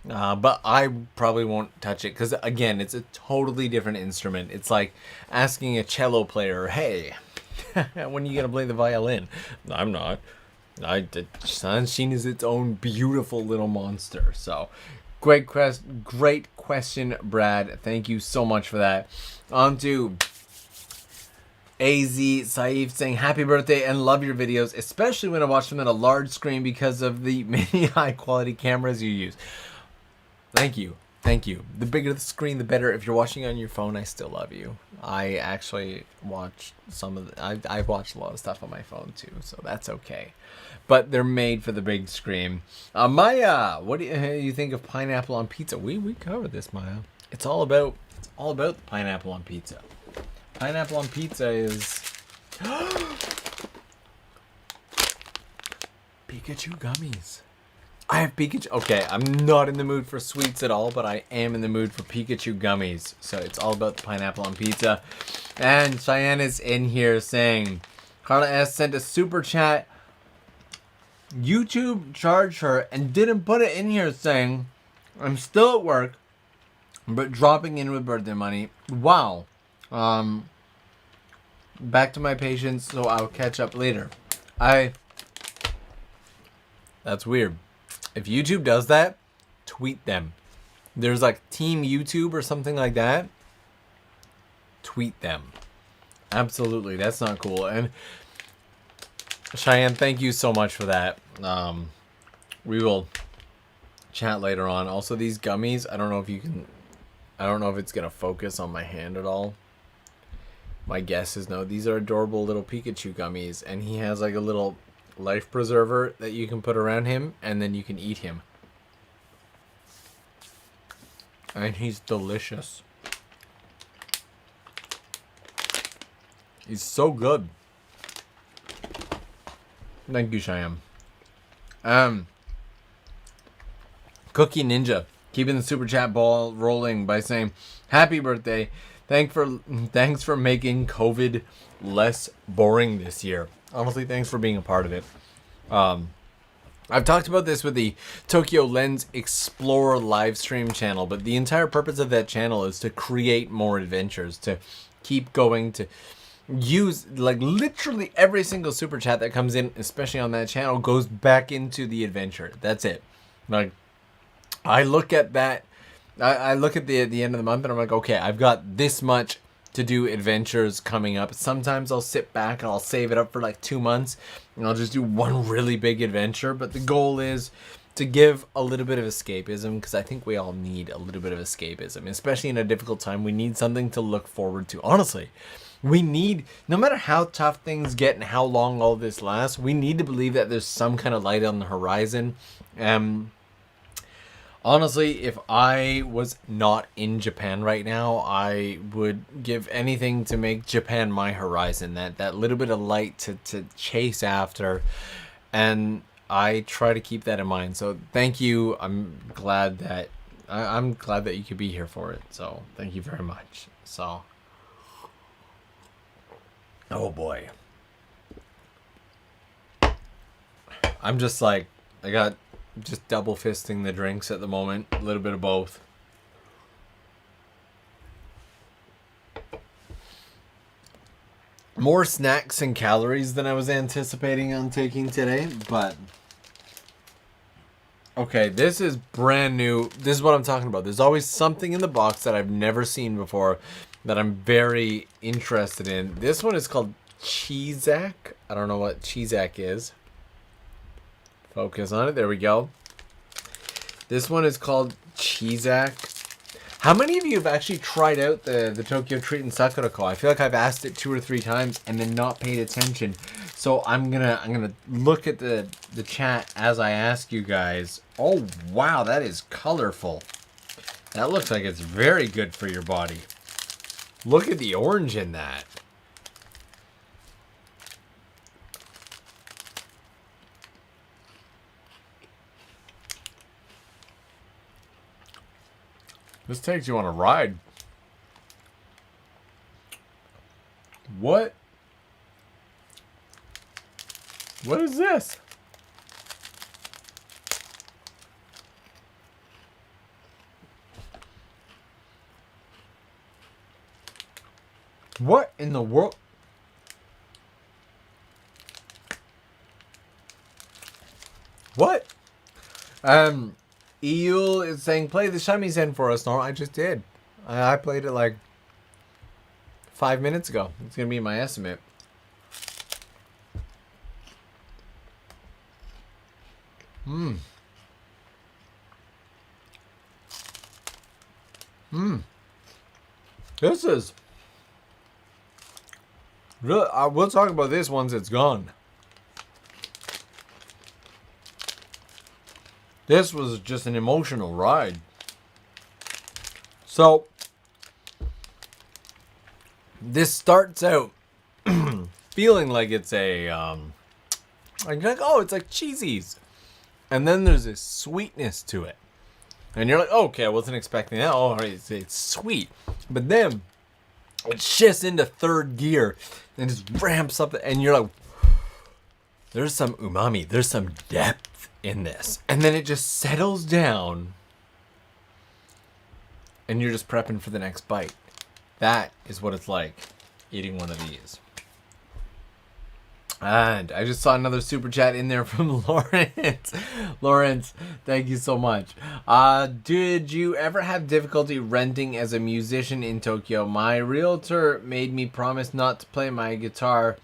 [SPEAKER 1] But I probably won't touch it because, again, it's a totally different instrument. It's like asking a cello player, hey, when are you going to play the violin? I'm not. Sanshin is its own beautiful little monster. So, great question, Brad. Thank you so much for that. On to AZ Saif saying, happy birthday and love your videos, especially when I watch them on a large screen because of the many high quality cameras you use. Thank you. Thank you. The bigger the screen, the better. If you're watching on your phone, I still love you. I actually watch I've watched a lot of stuff on my phone too, so that's okay. But they're made for the big screen. Maya, what do you think of pineapple on pizza? We covered this, Maya. It's all about the pineapple on pizza. Pineapple on pizza is Pikachu gummies. I have Pikachu. Okay, I'm not in the mood for sweets at all, but I am in the mood for Pikachu gummies. So it's all about the pineapple on pizza. And Cheyenne is in here saying, Carla S sent a super chat. YouTube charged her and didn't put it in here saying, I'm still at work, but dropping in with birthday money. Wow. Back to my patients, so I'll catch up later. That's weird. If YouTube does that, tweet them. There's like Team YouTube or something like that. Tweet them. Absolutely, that's not cool. And Cheyenne, thank you so much for that. We will chat later on. Also, these gummies, I don't know if it's gonna focus on my hand at all. My guess is no. These are adorable little Pikachu gummies, and he has like a little life preserver that you can put around him, and then you can eat him. And he's delicious. He's so good. Thank you, Shyam. Cookie Ninja keeping the super chat ball rolling by saying, "Happy birthday! Thanks for making COVID less boring this year." Honestly, thanks for being a part of it. I've talked about this with the Tokyo Lens Explorer live stream channel, but the entire purpose of that channel is to create more adventures, to keep going, to use, like, literally every single super chat that comes in, especially on that channel, goes back into the adventure. That's it. Like, I look at that, I look at the end of the month and I'm like, okay, I've got this much to do adventures coming up. Sometimes I'll sit back and I'll save it up for like 2 months and I'll just do one really big adventure. But the goal is to give a little bit of escapism, because I think we all need a little bit of escapism, especially in a difficult time. We need something to look forward to. Honestly, we need, no matter how tough things get and how long all this lasts, we need to believe that there's some kind of light on the horizon. Honestly, if I was not in Japan right now, I would give anything to make Japan my horizon. That little bit of light to chase after. And I try to keep that in mind. So thank you. I'm glad that you could be here for it. So thank you very much. So, oh boy. I'm just like, I got just double fisting the drinks at the moment. A little bit of both. More snacks and calories than I was anticipating on taking today, but okay, this is brand new. This is what I'm talking about. There's always something in the box that I've never seen before that I'm very interested in. This one is called Cheezak. I don't know what Cheezak is. Focus on it. There we go. This one is called Cheezak. How many of you have actually tried out the Tokyo Treat and Sakura-ko? I feel like I've asked it 2 or 3 times and then not paid attention. So I'm gonna look at the chat as I ask you guys. Oh wow, that is colorful. That looks like it's very good for your body. Look at the orange in that. This takes you on a ride. What? What is this? What in the world? What? Eul is saying, play the Shamisen for us. No, I just did. I played it like 5 minutes ago. It's going to be my estimate. This is... really, we'll talk about this once it's gone. This was just an emotional ride. So, this starts out feeling like it's a, like, oh, it's like cheesies. And then there's this sweetness to it. And you're like, oh, okay, I wasn't expecting that. Oh, it's sweet. But then it shifts into third gear and just ramps up. And you're like, there's some umami. There's some depth in this. And then it just settles down. And you're just prepping for the next bite. That is what it's like eating one of these. And I just saw another super chat in there from Lawrence. Lawrence, thank you so much. Did you ever have difficulty renting as a musician in Tokyo? My realtor made me promise not to play my guitar.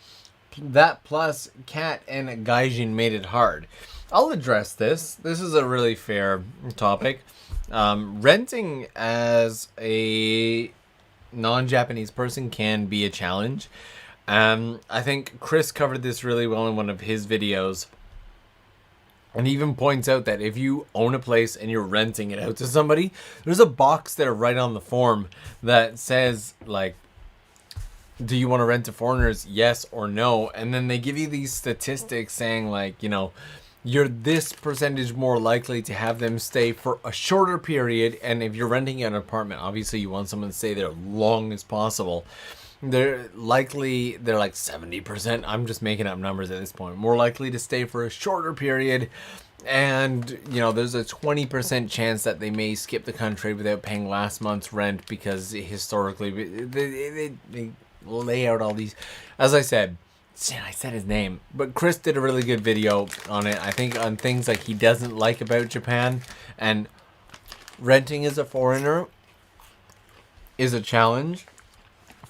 [SPEAKER 1] That plus Cat and Gaijin made it hard. I'll address this. This is a really fair topic. Renting as a non-Japanese person can be a challenge. I think Chris covered this really well in one of his videos. And he even points out that if you own a place and you're renting it out to somebody, there's a box there right on the form that says, like, do you want to rent to foreigners? Yes or no. And then they give you these statistics saying, like, you know, you're this percentage more likely to have them stay for a shorter period. And if you're renting an apartment, obviously you want someone to stay there long as possible. They're like 70%. I'm just making up numbers at this point. More likely to stay for a shorter period. And, you know, there's a 20% chance that they may skip the country without paying last month's rent because historically they lay out all these. As I said his name, but Chris did a really good video on it. I think on things like he doesn't like about Japan, and renting as a foreigner is a challenge.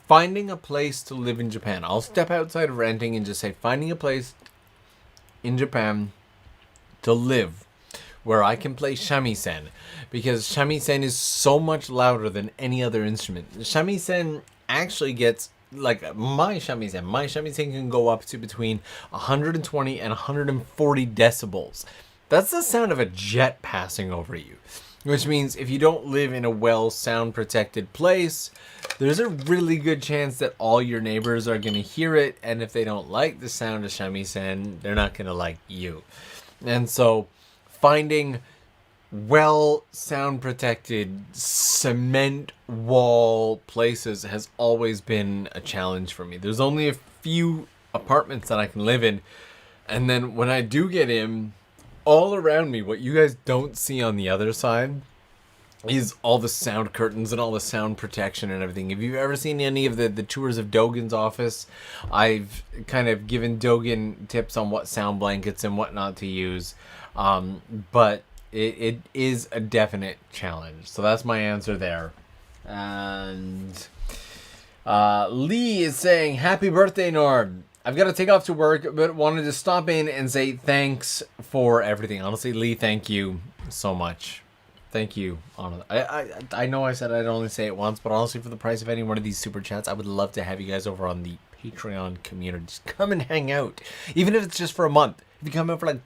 [SPEAKER 1] Finding a place to live in Japan. I'll step outside of renting and just say finding a place in Japan to live where I can play shamisen, because shamisen is so much louder than any other instrument. Shamisen actually gets, like, my shamisen can go up to between 120 and 140 decibels. That's the sound of a jet passing over you. Which means if you don't live in a well sound protected place, there's a really good chance that all your neighbors are going to hear it. And if they don't like the sound of shamisen, they're not going to like you. And so finding well sound protected cement wall places has always been a challenge for me. There's only a few apartments that I can live in. And then when I do get in, all around me, what you guys don't see on the other side is all the sound curtains and all the sound protection and everything. If you've ever seen any of the tours of Dogen's office, I've kind of given Dogen tips on what sound blankets and what not to use. But it is a definite challenge. So that's my answer there. And Lee is saying, happy birthday, Norm. I've got to take off to work, but wanted to stop in and say thanks for everything. Honestly, Lee, thank you so much. Thank you. I know I said I'd only say it once, but honestly, for the price of any one of these super chats, I would love to have you guys over on the Patreon community. Just come and hang out. Even if it's just for a month. If you come in for like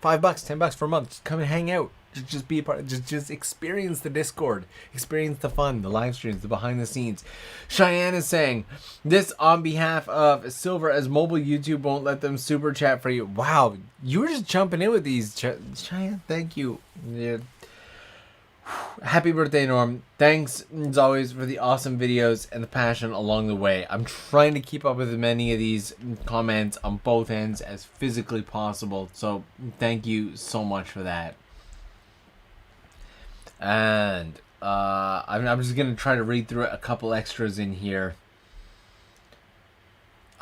[SPEAKER 1] $5, $10 for a month, just come and hang out. Just be a part. Just experience the Discord, experience the fun, the live streams, the behind the scenes. Cheyenne is saying this on behalf of Silver, as mobile YouTube won't let them super chat for you. Wow, you were just jumping in with these, Cheyenne. Thank you. Yeah. Happy birthday, Norm. Thanks as always for the awesome videos and the passion along the way. I'm trying to keep up with as many of these comments on both ends as physically possible. So thank you so much for that. And I'm just going to try to read through a couple extras in here.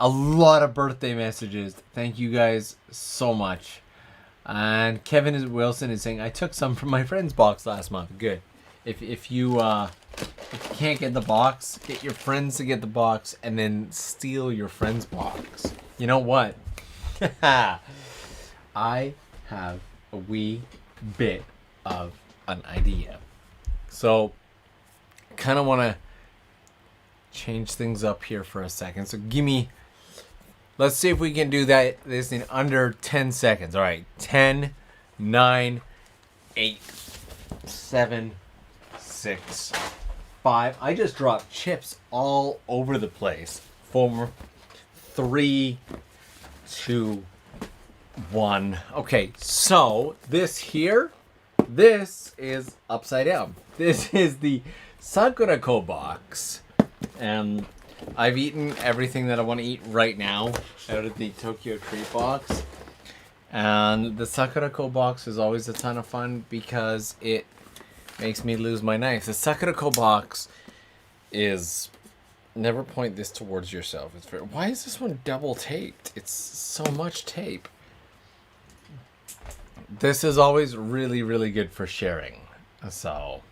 [SPEAKER 1] A lot of birthday messages. Thank you guys so much. And Kevin Wilson is saying, I took some from my friend's box last month. Good. If you can't get the box, get your friends to get the box and then steal your friend's box. You know what? I have a wee bit of an idea. So, kind of want to change things up here for a second. So let's see if we can do this in under 10 seconds. All right, 10, 9, 8, 7, 6, 5. I just dropped chips all over the place. 4, 3, 2, 1. Okay, so this is upside down. This is the Sakura-ko box. And I've eaten everything that I want to eat right now out of the Tokyo Treat box. And the Sakura-ko box is always a ton of fun because it makes me lose my knife. The Sakura-ko box is... Never point this towards yourself. Why is this one double taped? It's so much tape. This is always really, really good for sharing. So...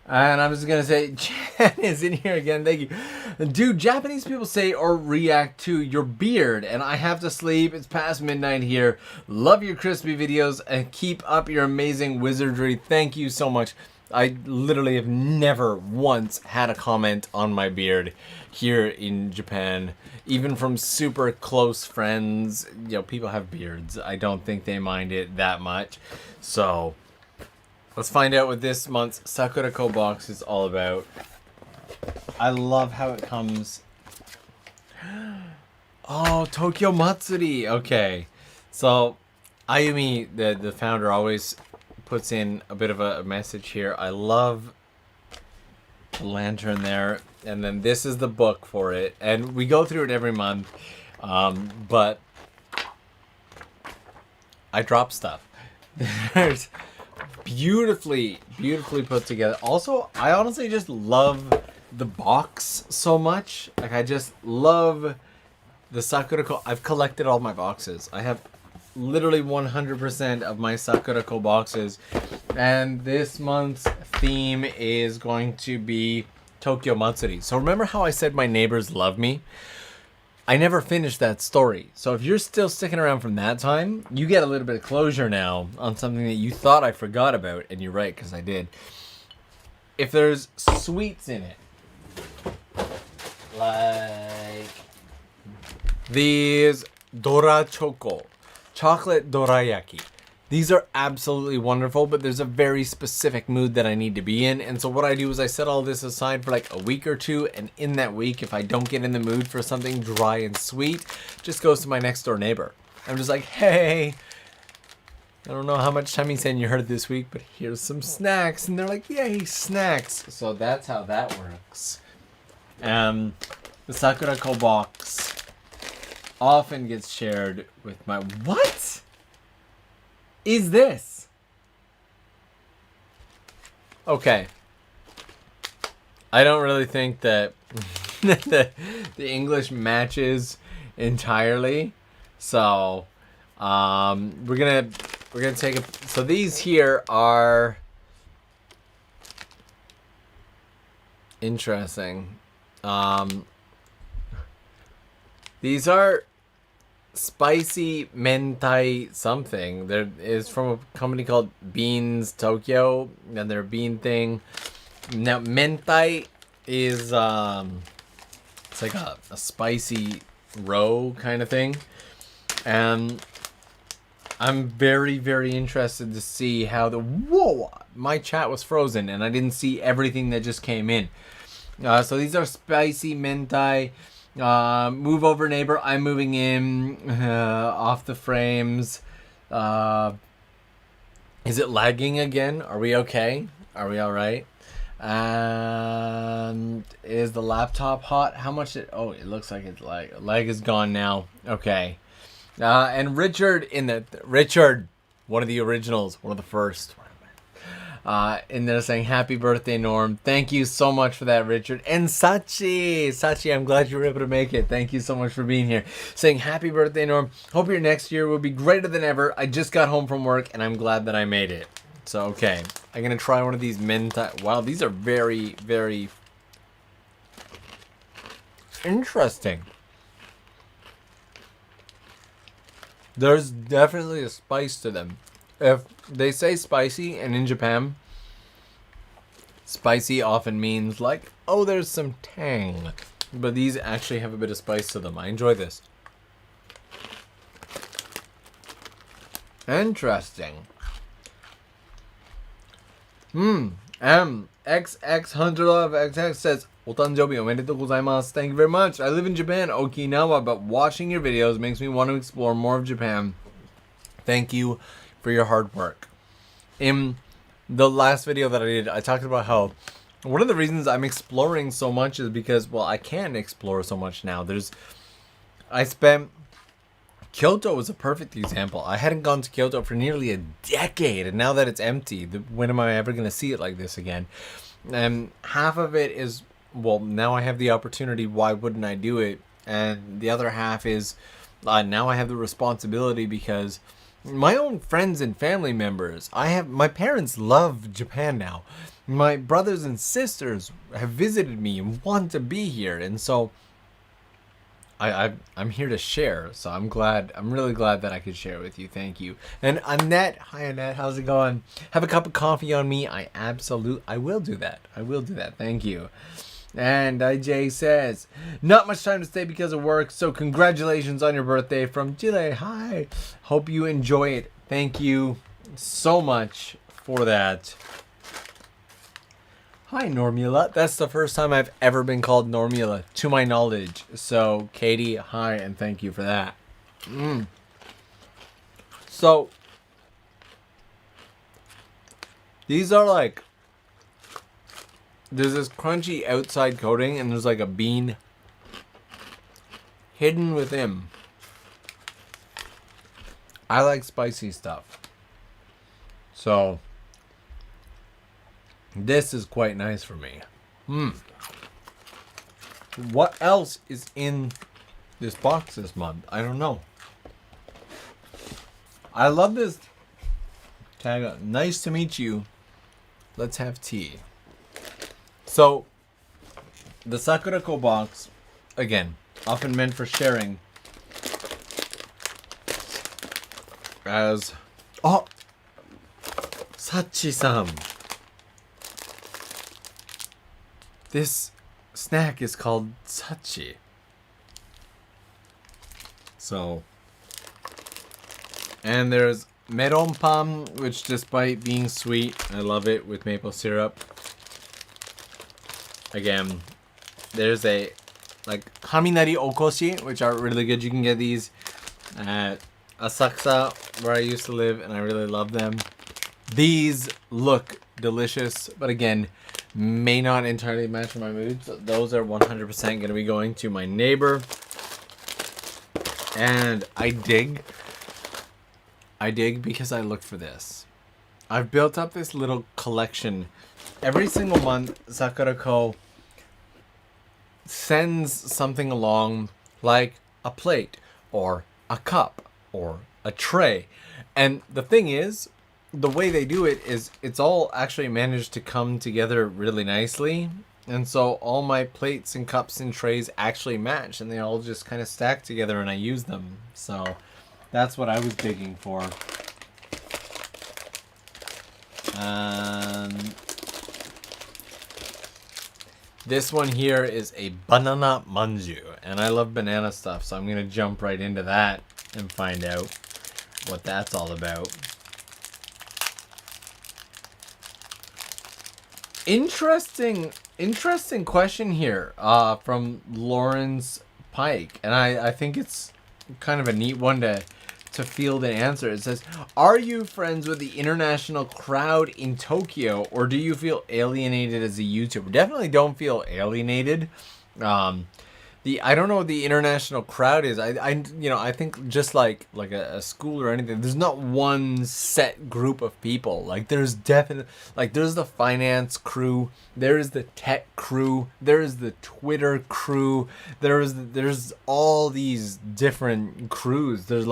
[SPEAKER 1] And I'm just going to say, Jen is in here again. Thank you. Dude, Japanese people say or react to your beard. And I have to sleep. It's past midnight here. Love your crispy videos and keep up your amazing wizardry. Thank you so much. I literally have never once had a comment on my beard here in Japan. even from super close friends, you know, people have beards. I don't think they mind it that much. So let's find out what this month's Sakura-ko box is all about. I love how it comes. Oh, Tokyo Matsuri. Okay. So Ayumi, the founder, always puts in a bit of a message here. I love the lantern there. And then this is the book for it. And we go through it every month. But I drop stuff. There's beautifully put together. Also, I honestly just love the box so much. Like, I just love the Sakura-ko. I've collected all my boxes. I have literally 100% of my Sakura-ko boxes. And this month's theme is going to be Tokyo Matsuri. So remember how I said my neighbors love me? I never finished that story. So if you're still sticking around from that time, you get a little bit of closure now on something that you thought I forgot about. And you're right, because I did. If there's sweets in it, like these Dora Choco, chocolate dorayaki. These are absolutely wonderful, but there's a very specific mood that I need to be in. And so what I do is I set all this aside for like a week or two. And in that week, if I don't get in the mood for something dry and sweet, just goes to my next door neighbor. I'm just like, hey, I don't know how much Shamisen you heard this week, but here's some snacks. And they're like, yay, snacks. So that's how that works. The Sakura-ko box often gets shared with my... What is this? Okay. I don't really think that the English matches entirely. So we're gonna take a... So these here are interesting. These are spicy mentai something. There is from a company called Beans Tokyo, and their bean thing. Now mentai is it's like a spicy roe kind of thing, and I'm very interested to see how the... Whoa! My chat was frozen, and I didn't see everything that just came in. So these are spicy mentai. Move over, neighbor. I'm moving in. Off the frames. Is it lagging again? Are we okay? Are we all right? And is the laptop hot? How much? Oh, it looks like it's lag is gone now. Okay. And Richard Richard, one of the originals, one of the first. In there saying happy birthday, Norm. Thank you so much for that, Richard. And Sachi, I'm glad you were able to make it. Thank you so much for being here. Saying happy birthday, Norm. Hope your next year will be greater than ever. I just got home from work and I'm glad that I made it. So okay, I'm gonna try one of these mentai. Wow, these are very interesting. There's definitely a spice to them. If they say spicy, and in Japan, spicy often means like, oh, there's some tang. But these actually have a bit of spice to them. I enjoy this. Interesting. XX Hunter Love XX says, Otanjobi omedetou gozaimasu. Thank you very much. I live in Japan, Okinawa, but watching your videos makes me want to explore more of Japan. Thank you for your hard work. In the last video that I did, I talked about how one of the reasons I'm exploring so much is because, well, I can explore so much now. Kyoto was a perfect example. I hadn't gone to Kyoto for nearly a decade, and now that it's empty, when am I ever going to see it like this again? And half of it is, well, now I have the opportunity, why wouldn't I do it? And the other half is, now I have the responsibility because my own friends and family members, my parents love Japan now. My brothers and sisters have visited me and want to be here, and so I'm here to share. So I'm really glad that I could share with you. Thank you. And Annette, hi Annette, how's it going? Have a cup of coffee on me. I will do that. Thank you. And IJ says, not much time to stay because of work, so congratulations on your birthday from Chile. Hi. Hope you enjoy it. Thank you so much for that. Hi, Normula. That's the first time I've ever been called Normula, to my knowledge. So, Katie, hi, and thank you for that. So, these are like, there's this crunchy outside coating, and there's like a bean hidden within. I like spicy stuff. So, this is quite nice for me. What else is in this box this month? I don't know. I love this tag. Nice to meet you. Let's have tea. So, the Sakura-ko box, again, often meant for sharing. As... Oh! Sachi-san! This snack is called Sachi. So... And there's Meron Pan, which despite being sweet, I love it with maple syrup. Again, there's a like Haminari Okoshi, which are really good. You can get these at Asakusa, where I used to live, and I really love them. These look delicious, but again, may not entirely match my mood. So those are 100% going to be going to my neighbor. And I dig because I look for this. I've built up this little collection. Every single month, Sakura-ko sends something along, like a plate, or a cup, or a tray. And the thing is, the way they do it is, it's all actually managed to come together really nicely. And so all my plates and cups and trays actually match, and they all just kind of stack together, and I use them. So that's what I was digging for. This one here is a banana manju, and I love banana stuff, so I'm gonna jump right into that and find out what that's all about. Interesting question here from Lawrence Pike, and I think it's kind of a neat one to field and answer. It says, are you friends with the international crowd in Tokyo, or do you feel alienated as a YouTuber? Definitely don't feel alienated. I don't know what the international crowd is. I think just like a school or anything, there's not one set group of people. Like there's definitely, like there's the finance crew, there's the tech crew, there's the Twitter crew, there's all these different crews. There's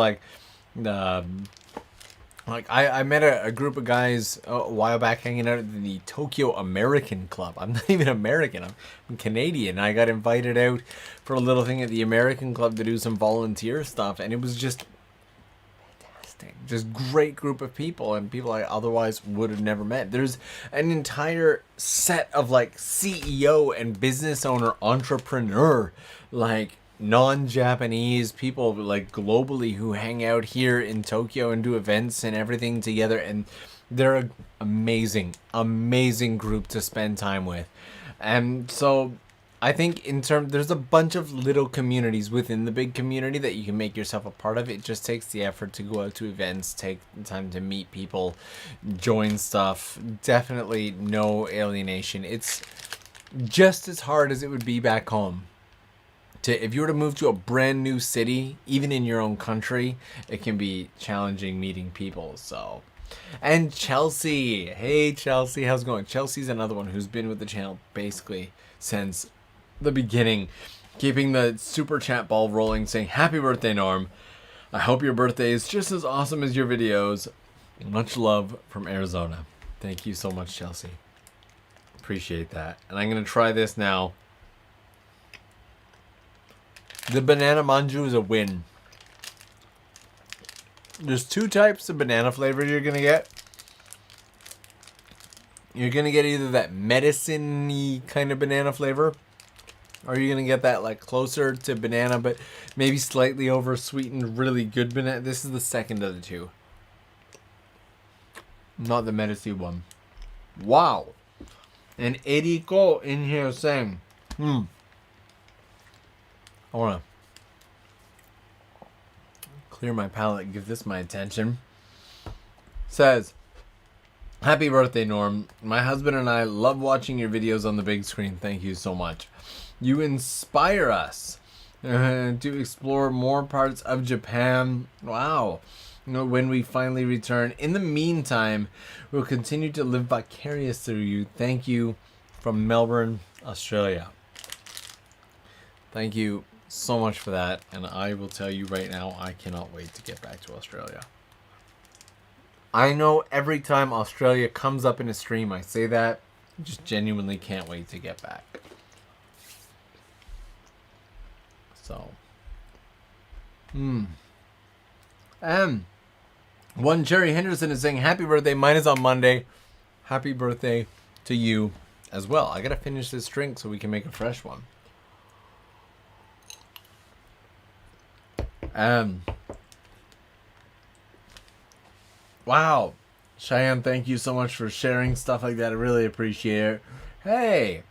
[SPEAKER 1] I met a group of guys a while back hanging out at the Tokyo American Club. I'm not even American, I'm Canadian. I got invited out for a little thing at the American Club to do some volunteer stuff, and it was just fantastic. Just great group of people, and people I otherwise would have never met. There's an entire set of like CEO and business owner, entrepreneur, like non-Japanese people like globally who hang out here in Tokyo and do events and everything together, and they're an amazing group to spend time with. And so I think there's a bunch of little communities within the big community that you can make yourself a part of. It just takes the effort to go out to events, take the time to meet people, join stuff. Definitely no alienation. It's just as hard as it would be back home. If you were to move to a brand new city, even in your own country, it can be challenging meeting people. So, and Chelsea, hey Chelsea, how's it going? Chelsea's another one who's been with the channel basically since the beginning, keeping the super chat ball rolling, saying happy birthday, Norm. I hope your birthday is just as awesome as your videos. Much love from Arizona. Thank you so much, Chelsea. Appreciate that. And I'm gonna try this now. The banana manju is a win. There's two types of banana flavor you're going to get. You're going to get either that medicine-y kind of banana flavor, Or are you going to get that like closer to banana, but maybe slightly over sweetened, really good banana? This is the second of the two. Not the Medici one. Wow. And Eriko in here saying, I want to clear my palate and give this my attention. Says, happy birthday, Norm. My husband and I love watching your videos on the big screen. Thank you so much. You inspire us to explore more parts of Japan. Wow. When we finally return. In the meantime, we'll continue to live vicarious through you. Thank you from Melbourne, Australia. Thank you so much for that. And I will tell you right now, I cannot wait to get back to Australia. I know every time Australia comes up in a stream, I say that. I just genuinely can't wait to get back. So. One Jerry Henderson is saying, happy birthday. Mine is on Monday. Happy birthday to you as well. I got to finish this drink so we can make a fresh one. Wow. Cheyenne, thank you so much for sharing stuff like that. I really appreciate it. Hey.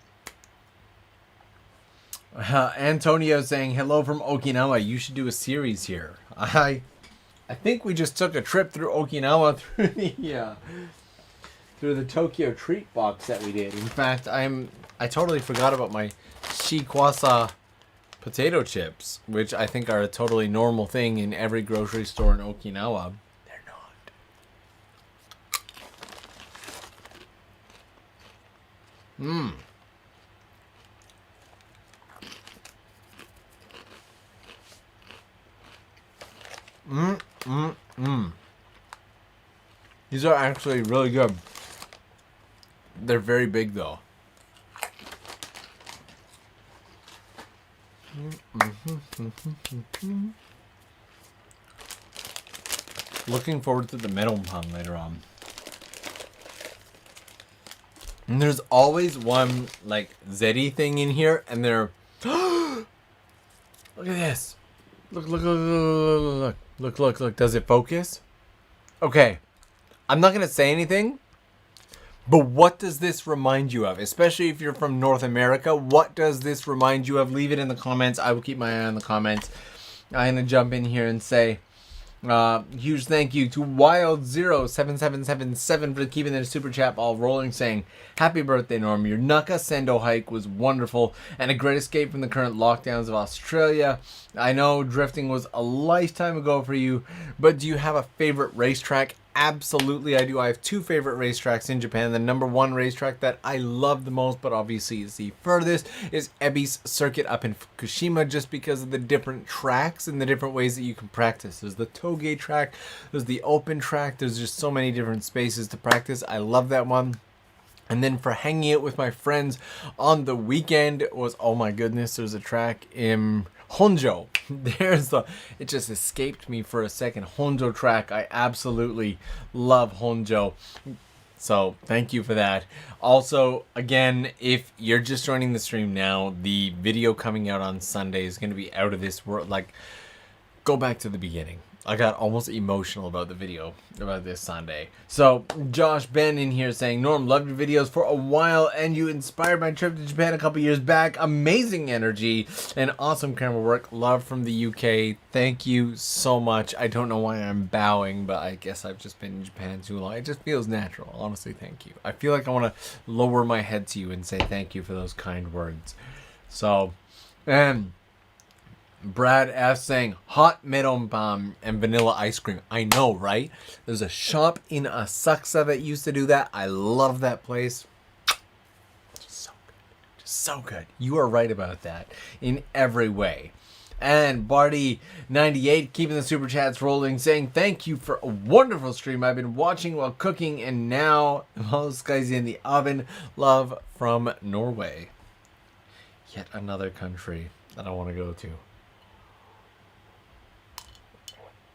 [SPEAKER 1] Antonio saying, hello from Okinawa. You should do a series here. I think we just took a trip through Okinawa through the Tokyo treat box that we did. In fact, I totally forgot about my shikwasa potato chips, which I think are a totally normal thing in every grocery store in Okinawa. They're not. These are actually really good. They're very big though. Looking forward to the metal pun later on. And there's always one like zeri thing in here, and they're look at this. Look. Does it focus? Okay. I'm not gonna say anything. But what does this remind you of? Especially if you're from North America, what does this remind you of? Leave it in the comments. I will keep my eye on the comments. I'm going to jump in here and say huge thank you to Wild0777 for keeping their super chat all rolling, saying, happy birthday, Norm. Your Naka Sendo hike was wonderful and a great escape from the current lockdowns of Australia. I know drifting was a lifetime ago for you, but do you have a favorite racetrack? Absolutely, I do. I have two favorite racetracks in Japan. The number one racetrack that I love the most, but obviously is the furthest, is Ebi's Circuit up in Fukushima, just because of the different tracks and the different ways that you can practice. There's the toge track, there's the open track, there's just so many different spaces to practice. I love that one. And then for hanging out with my friends on the weekend was, oh my goodness, there's a track in Honjo. It just escaped me for a second. Honjo track. I absolutely love Honjo. So thank you for that. Also, again, if you're just joining the stream now, the video coming out on Sunday is going to be out of this world. Like, go back to the beginning. I got almost emotional about the video about this Sunday. So, Josh Ben in here saying, Norm, loved your videos for a while and you inspired my trip to Japan a couple years back. Amazing energy and awesome camera work. Love from the UK. Thank you so much. I don't know why I'm bowing, but I guess I've just been in Japan too long. It just feels natural. Honestly, thank you. I feel like I want to lower my head to you and say thank you for those kind words. So, Brad F saying hot melon palm and vanilla ice cream. I know, right? There's a shop in Asakusa that used to do that. I love that place. Just so good. Just so good. You are right about that in every way. And Barty98 keeping the super chats rolling, saying thank you for a wonderful stream. I've been watching while cooking and now those guys in the oven. Love from Norway. Yet another country that I want to go to.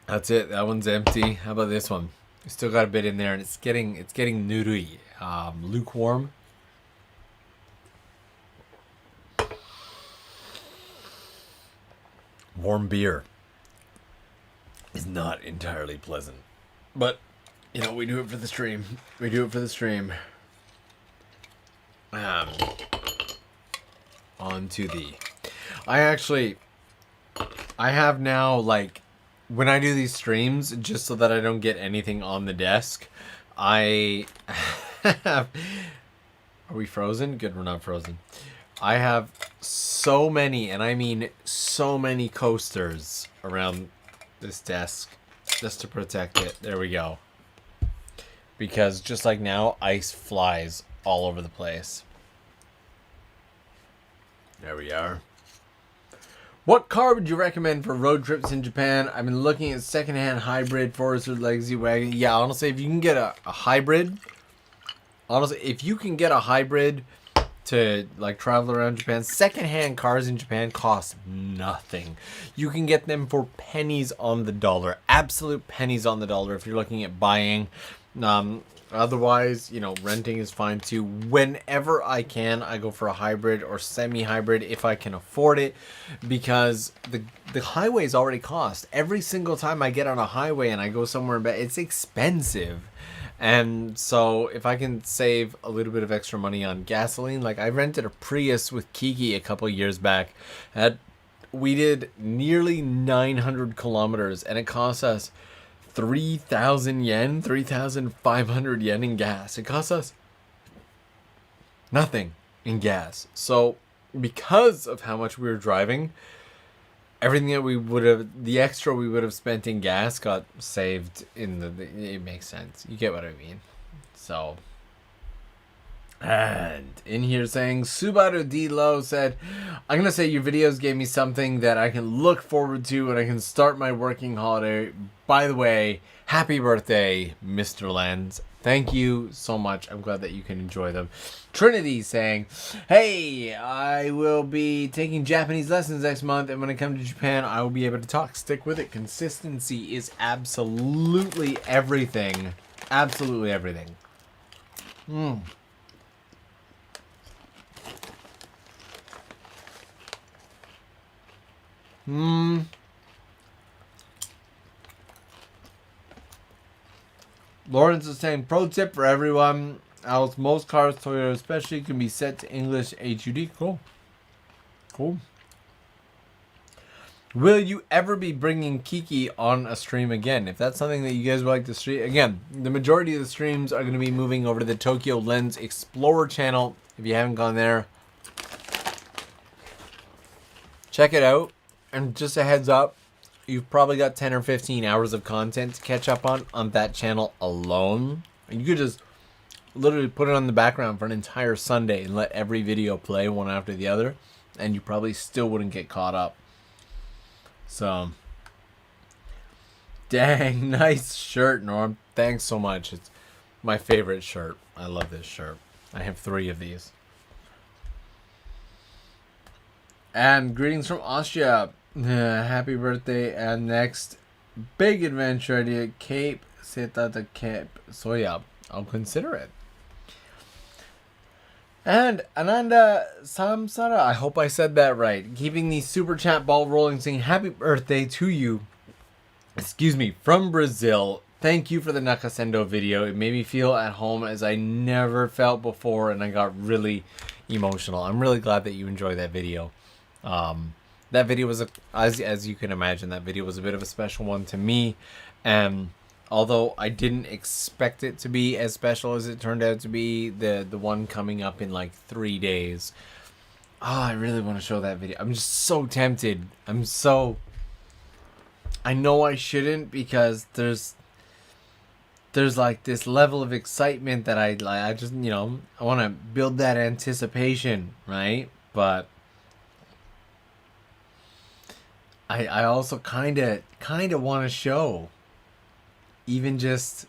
[SPEAKER 1] That's it. That one's empty. How about this one? We still got a bit in there, and it's getting nurui, lukewarm. warm beer is not entirely pleasant. But, you know, we do it for the stream. We do it for the stream. On to the... I have now, like, when I do these streams, just so that I don't get anything on the desk, I have... Are we frozen? Good, we're not frozen. I have so many, and I mean so many coasters around this desk just to protect it. There we go. Because just like now, ice flies all over the place. There we are. What car would you recommend for road trips in Japan? I've been looking at secondhand hybrid Forester Legacy wagon. Yeah, honestly, if you can get a hybrid, if you can get a hybrid to like travel around Japan, secondhand cars in Japan cost nothing. You can get them for pennies on the dollar, absolute pennies on the dollar if you're looking at buying. Otherwise, you know, renting is fine too. Whenever I can, I go for a hybrid or semi-hybrid if I can afford it, because the highways already cost. Every single time I get on a highway and I go somewhere, it's expensive. And so if I can save a little bit of extra money on gasoline, like I rented a Prius with Kiki a couple years back. We did nearly 900 kilometers and it cost us 3,000 yen, 3,500 yen in gas. It cost us nothing in gas. So because of how much we were driving, everything that the extra we would have spent in gas got saved it makes sense. You get what I mean. So, and in here saying, Subaru D Low said, I'm going to say your videos gave me something that I can look forward to and I can start my working holiday. By the way, happy birthday, Mr. Lenz. Thank you so much. I'm glad that you can enjoy them. Trinity saying, hey, I will be taking Japanese lessons next month, and when I come to Japan, I will be able to talk. Stick with it. Consistency is absolutely everything. Absolutely everything. Lawrence is saying, pro tip for everyone else, most cars, Toyota especially, can be set to English HUD. Cool. Will you ever be bringing Kiki on a stream again? If that's something that you guys would like to stream, again, the majority of the streams are going to be moving over to the Tokyo Lens Explorer channel. If you haven't gone there, check it out. And just a heads up, you've probably got 10 or 15 hours of content to catch up on that channel alone. And you could just literally put it on the background for an entire Sunday and let every video play one after the other, and you probably still wouldn't get caught up. So, dang, nice shirt, Norm. Thanks so much. It's my favorite shirt. I love this shirt. I have 3 of these. And greetings from Austria. Happy birthday, and next big adventure idea, Cape Seta the Cape. So yeah, I'll consider it. And Ananda Samsara, I hope I said that right, keeping the super chat ball rolling, saying happy birthday to you, from Brazil. Thank you for the Nakasendo video. It made me feel at home as I never felt before, and I got really emotional. I'm really glad that you enjoyed that video. That video was, as you can imagine, that video was a bit of a special one to me. And although I didn't expect it to be as special as it turned out to be, the one coming up in like 3 days. I really want to show that video. I'm just so tempted. I know I shouldn't, because there's like this level of excitement that I just, you know, I want to build that anticipation, right? But I also kind of want to show, even just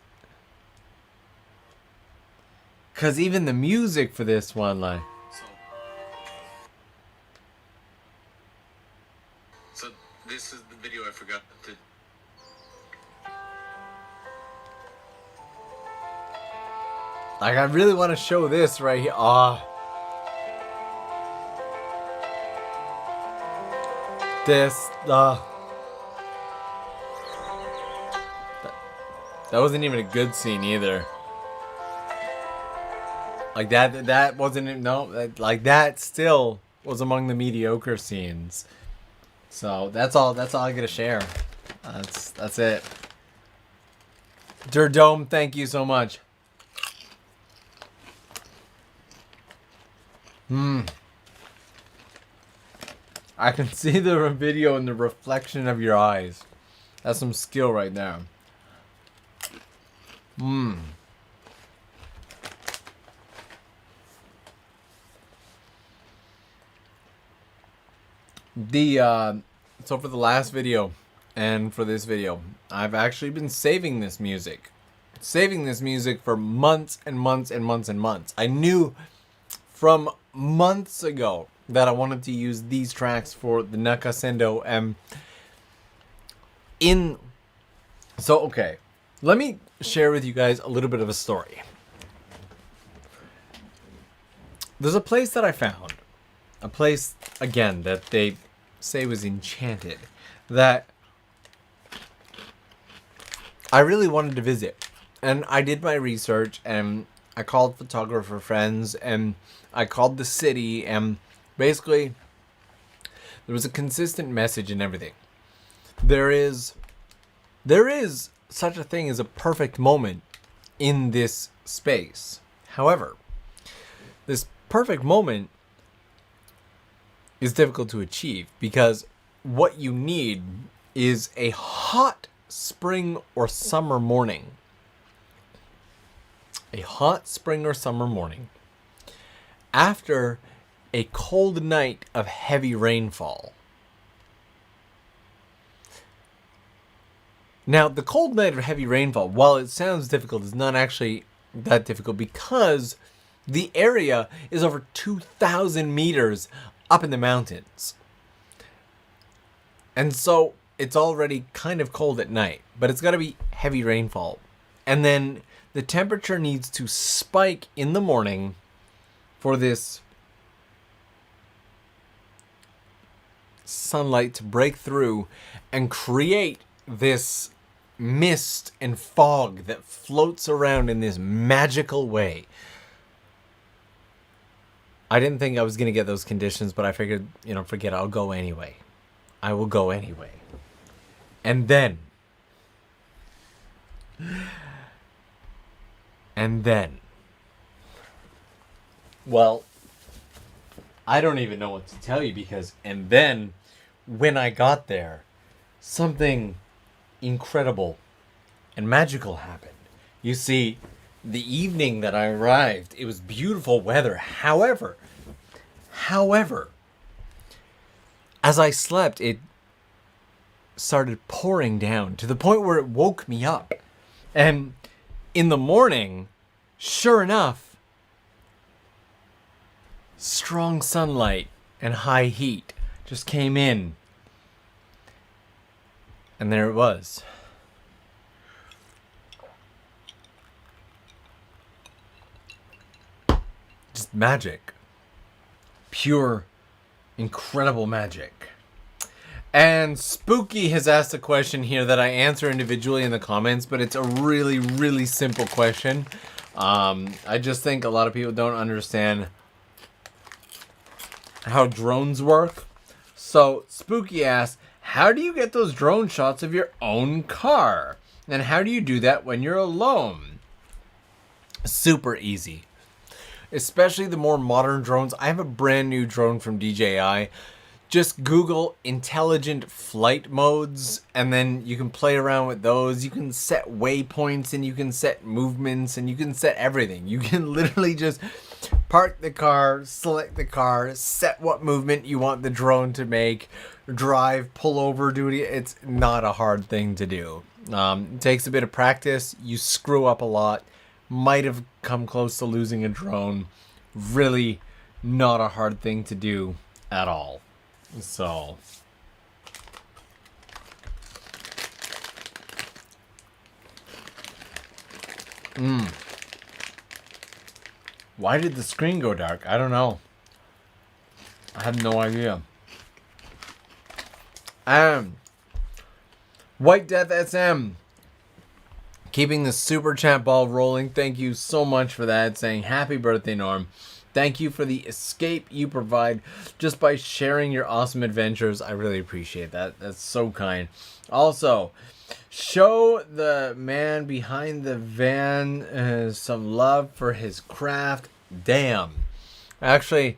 [SPEAKER 1] because even the music for this one, like, so this is the video I forgot to. Like, I really want to show this right here. This, that wasn't even a good scene either. Like that wasn't, no, like that still was among the mediocre scenes. So that's all I gotta share. That's it. Durdome, thank you so much. I can see the video in the reflection of your eyes. That's some skill right there. So for the last video and for this video, I've actually been saving this music. Saving this music for months and months and months and months. I knew from months ago that I wanted to use these tracks for the Nakasendo. Okay, let me share with you guys a little bit of a story. There's a place that I found. A place, again, that they say was enchanted. That I really wanted to visit. And I did my research, and I called photographer friends, and I called the city, and basically there was a consistent message and everything. There is such a thing as a perfect moment in this space. However, this perfect moment is difficult to achieve because what you need is a hot spring or summer morning. A hot spring or summer morning after a cold night of heavy rainfall. Now, the cold night of heavy rainfall, while it sounds difficult, is not actually that difficult because the area is over 2,000 meters up in the mountains. And so it's already kind of cold at night, but it's got to be heavy rainfall. And then the temperature needs to spike in the morning for this sunlight to break through and create this mist and fog that floats around in this magical way. I didn't think I was going to get those conditions, but I figured, forget it, I'll go anyway. I will go anyway. And then, well, I don't even know what to tell you because, and then, when I got there, something incredible and magical happened. You see, the evening that I arrived, it was beautiful weather. However, as I slept, it started pouring down to the point where it woke me up. And in the morning, sure enough, strong sunlight and high heat just came in. And there it was. Just magic. Pure, incredible magic. And Spooky has asked a question here that I answer individually in the comments, but it's a really, really simple question. I just think a lot of people don't understand how drones work. So Spooky asks, how do you get those drone shots of your own car? And how do you do that when you're alone? Super easy. Especially the more modern drones. I have a brand new drone from DJI. Just Google intelligent flight modes, and then you can play around with those. You can set waypoints, and you can set movements, and you can set everything. You can literally just park the car, select the car, set what movement you want the drone to make, drive, pull over, duty. It's not a hard thing to do. It takes a bit of practice. You screw up a lot. Might have come close to losing a drone. Really not a hard thing to do at all. So, why did the screen go dark? I don't know. I have no idea. White Death SM, keeping the super chat ball rolling. Thank you so much for that. Saying happy birthday, Norm. Thank you for the escape you provide just by sharing your awesome adventures. I really appreciate that. That's so kind. Show the man behind the van some love for his craft. Damn. Actually,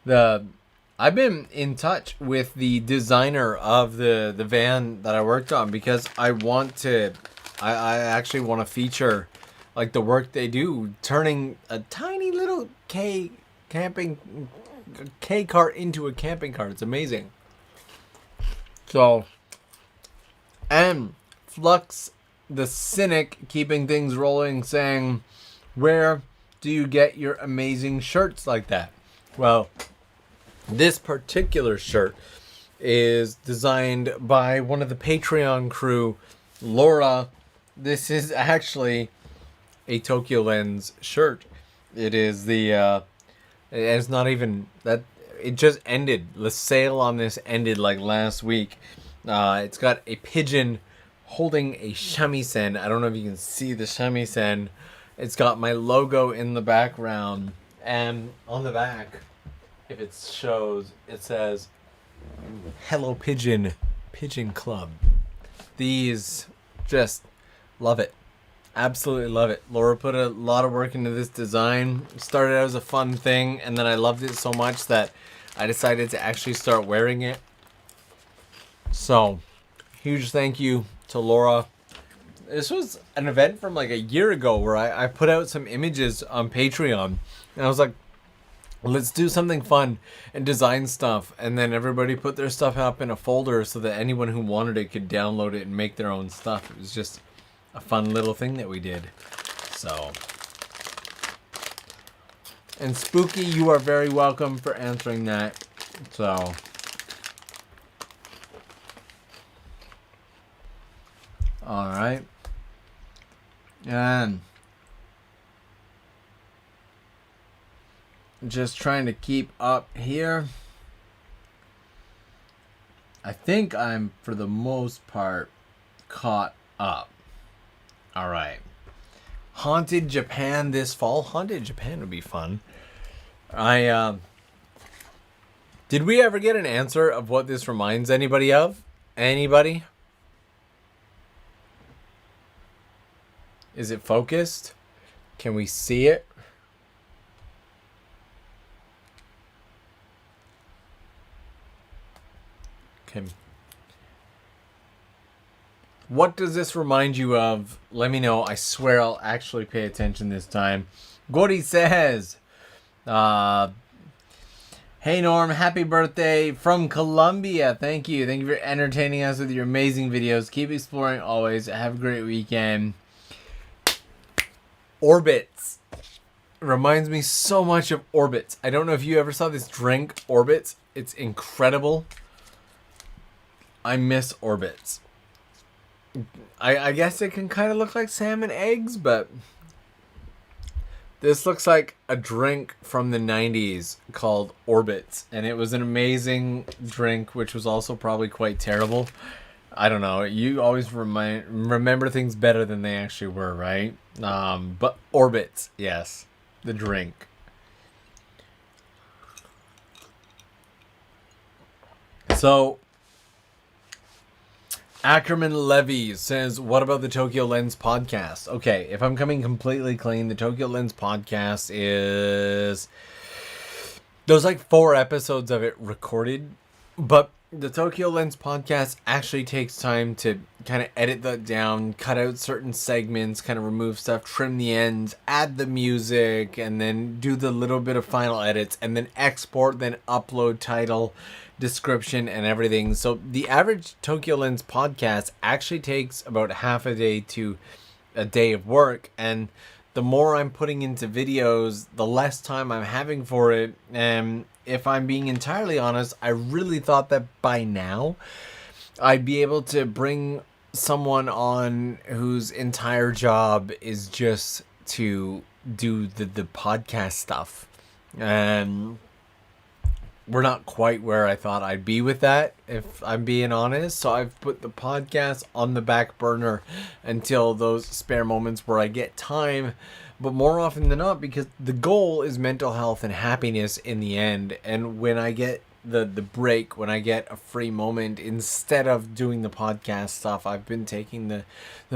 [SPEAKER 1] I've been in touch with the designer of the van that I worked on because I actually want to feature like the work they do, turning a tiny little K cart into a camping cart. It's amazing. So, and Flux the Cynic, keeping things rolling, saying, where do you get your amazing shirts like that? Well, this particular shirt is designed by one of the Patreon crew, Laura. This is actually a Tokyo Lens shirt. It is it's not even that. It just ended. The sale on this ended like last week. It's got a pigeon holding a shamisen. I don't know if you can see the shamisen. It's got my logo in the background, and on the back, if it shows, it says Hello Pigeon Club. These, just love it. Absolutely love it. Laura put a lot of work into this design. It started out as a fun thing, and then I loved it so much that I decided to actually start wearing it. So, huge thank you to Laura. This was an event from like a year ago where I put out some images on Patreon, and I was like, let's do something fun and design stuff. And then everybody put their stuff up in a folder so that anyone who wanted it could download it and make their own stuff. It was just a fun little thing that we did. So, and Spooky, you are very welcome for answering that. So, all right. And just trying to keep up here. I think I'm, for the most part, caught up. All right. Haunted Japan this fall. Haunted Japan would be fun. Did we ever get an answer of what this reminds anybody of? Anybody? Is it focused? Can we see it? Okay. What does this remind you of? Let me know. I swear I'll actually pay attention this time. Gori says, hey Norm, happy birthday from Colombia. Thank you. Thank you for entertaining us with your amazing videos. Keep exploring always. Have a great weekend. Orbits. It reminds me so much of Orbits. I don't know if you ever saw this drink, Orbits. It's incredible. I miss Orbits. I guess it can kind of look like salmon eggs, but this looks like a drink from the 90s called Orbits, and it was an amazing drink, which was also probably quite terrible. I don't know. You always remember things better than they actually were, right? But Orbits, yes, the drink. So, Ackerman Levy says, what about the Tokyo Lens podcast? Okay, if I'm coming completely clean, the Tokyo Lens podcast is... There's like 4 episodes of it recorded, but the Tokyo Lens podcast actually takes time to kind of edit that down, cut out certain segments, kind of remove stuff, trim the ends, add the music, and then do the little bit of final edits, and then export, then upload title, description, and everything. So the average Tokyo Lens podcast actually takes about half a day to a day of work, and the more I'm putting into videos, the less time I'm having for it. And if I'm being entirely honest, I really thought that by now I'd be able to bring someone on whose entire job is just to do the podcast stuff. And we're not quite where I thought I'd be with that, if I'm being honest. So I've put the podcast on the back burner until those spare moments where I get time. But more often than not, because the goal is mental health and happiness in the end. And when I get the break, when I get a free moment, instead of doing the podcast stuff, I've been taking the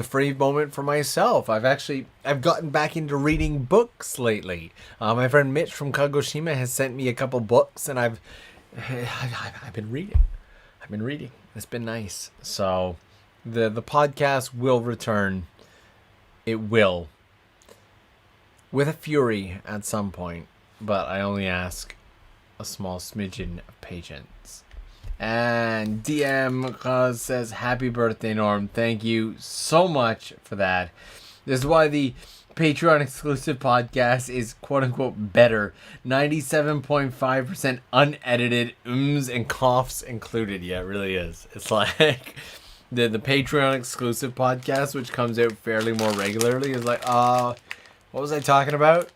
[SPEAKER 1] free moment for myself. I've gotten back into reading books lately. My friend Mitch from Kagoshima has sent me a couple books, and I've been reading. It's been nice. So the podcast will return. It will, with a fury at some point, but I only ask a small smidgen of patience. And DM says, happy birthday, Norm. Thank you so much for that. This is why the Patreon exclusive podcast is quote unquote better. 97.5% unedited, ums and coughs included. Yeah, it really is. It's like the Patreon exclusive podcast, which comes out fairly more regularly, is like, what was I talking about?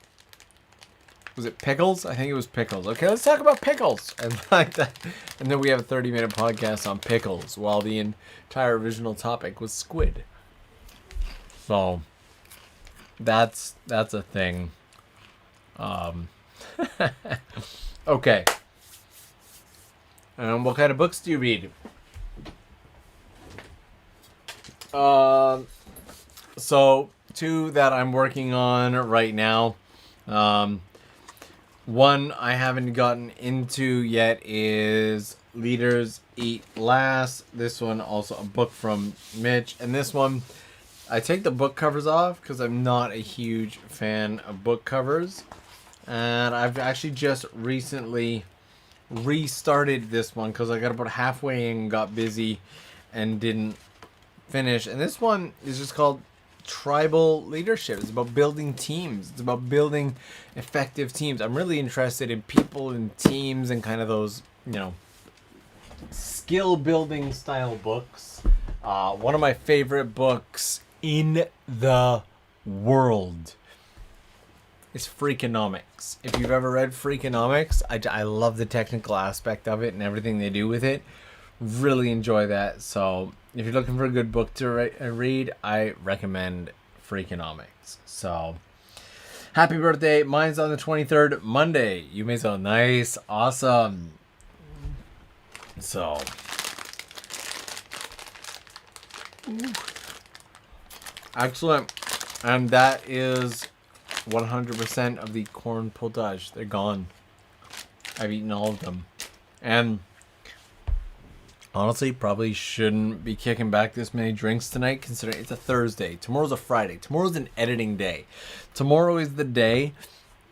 [SPEAKER 1] Was it pickles? I think it was pickles. Okay, let's talk about pickles. And like that. And then we have a 30-minute podcast on pickles, while the entire original topic was squid. So that's a thing. Okay. What kind of books do you read? So 2 that I'm working on right now. One I haven't gotten into yet is Leaders Eat Last. This one also a book from Mitch. And this one, I take the book covers off because I'm not a huge fan of book covers. And I've actually just recently restarted this one because I got about halfway in, got busy, and didn't finish. And this one is just called Tribal Leadership. It's about building teams. It's about building effective teams. I'm really interested in people and teams and kind of those, skill building style books. One of my favorite books in the world is Freakonomics. If you've ever read Freakonomics, I love the technical aspect of it and everything they do with it. Really enjoy that. So if you're looking for a good book to read, I recommend Freakonomics. So happy birthday. Mine's on the 23rd, Monday. You made so nice. Awesome. So excellent. And that is 100% of the corn potage. They're gone. I've eaten all of them. And honestly, probably shouldn't be kicking back this many drinks tonight, considering it's a Thursday. Tomorrow's a Friday. Tomorrow's an editing day. Tomorrow is the day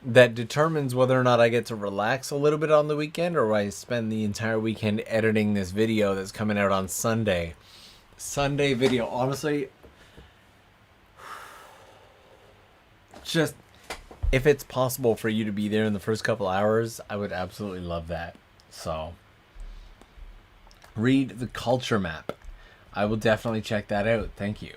[SPEAKER 1] that determines whether or not I get to relax a little bit on the weekend, or I spend the entire weekend editing this video that's coming out on Sunday. Sunday video. Honestly, just if it's possible for you to be there in the first couple hours, I would absolutely love that. So read the culture map. I will definitely check that out. Thank you.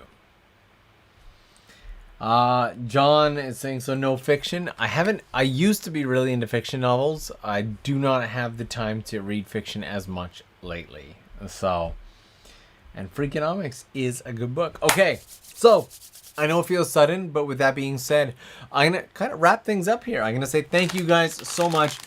[SPEAKER 1] John is saying, so no fiction. I used to be really into fiction novels. I do not have the time to read fiction as much lately. So, and Freakonomics is a good book. Okay, so I know it feels sudden, but with that being said, I'm going to kind of wrap things up here. I'm going to say thank you guys so much.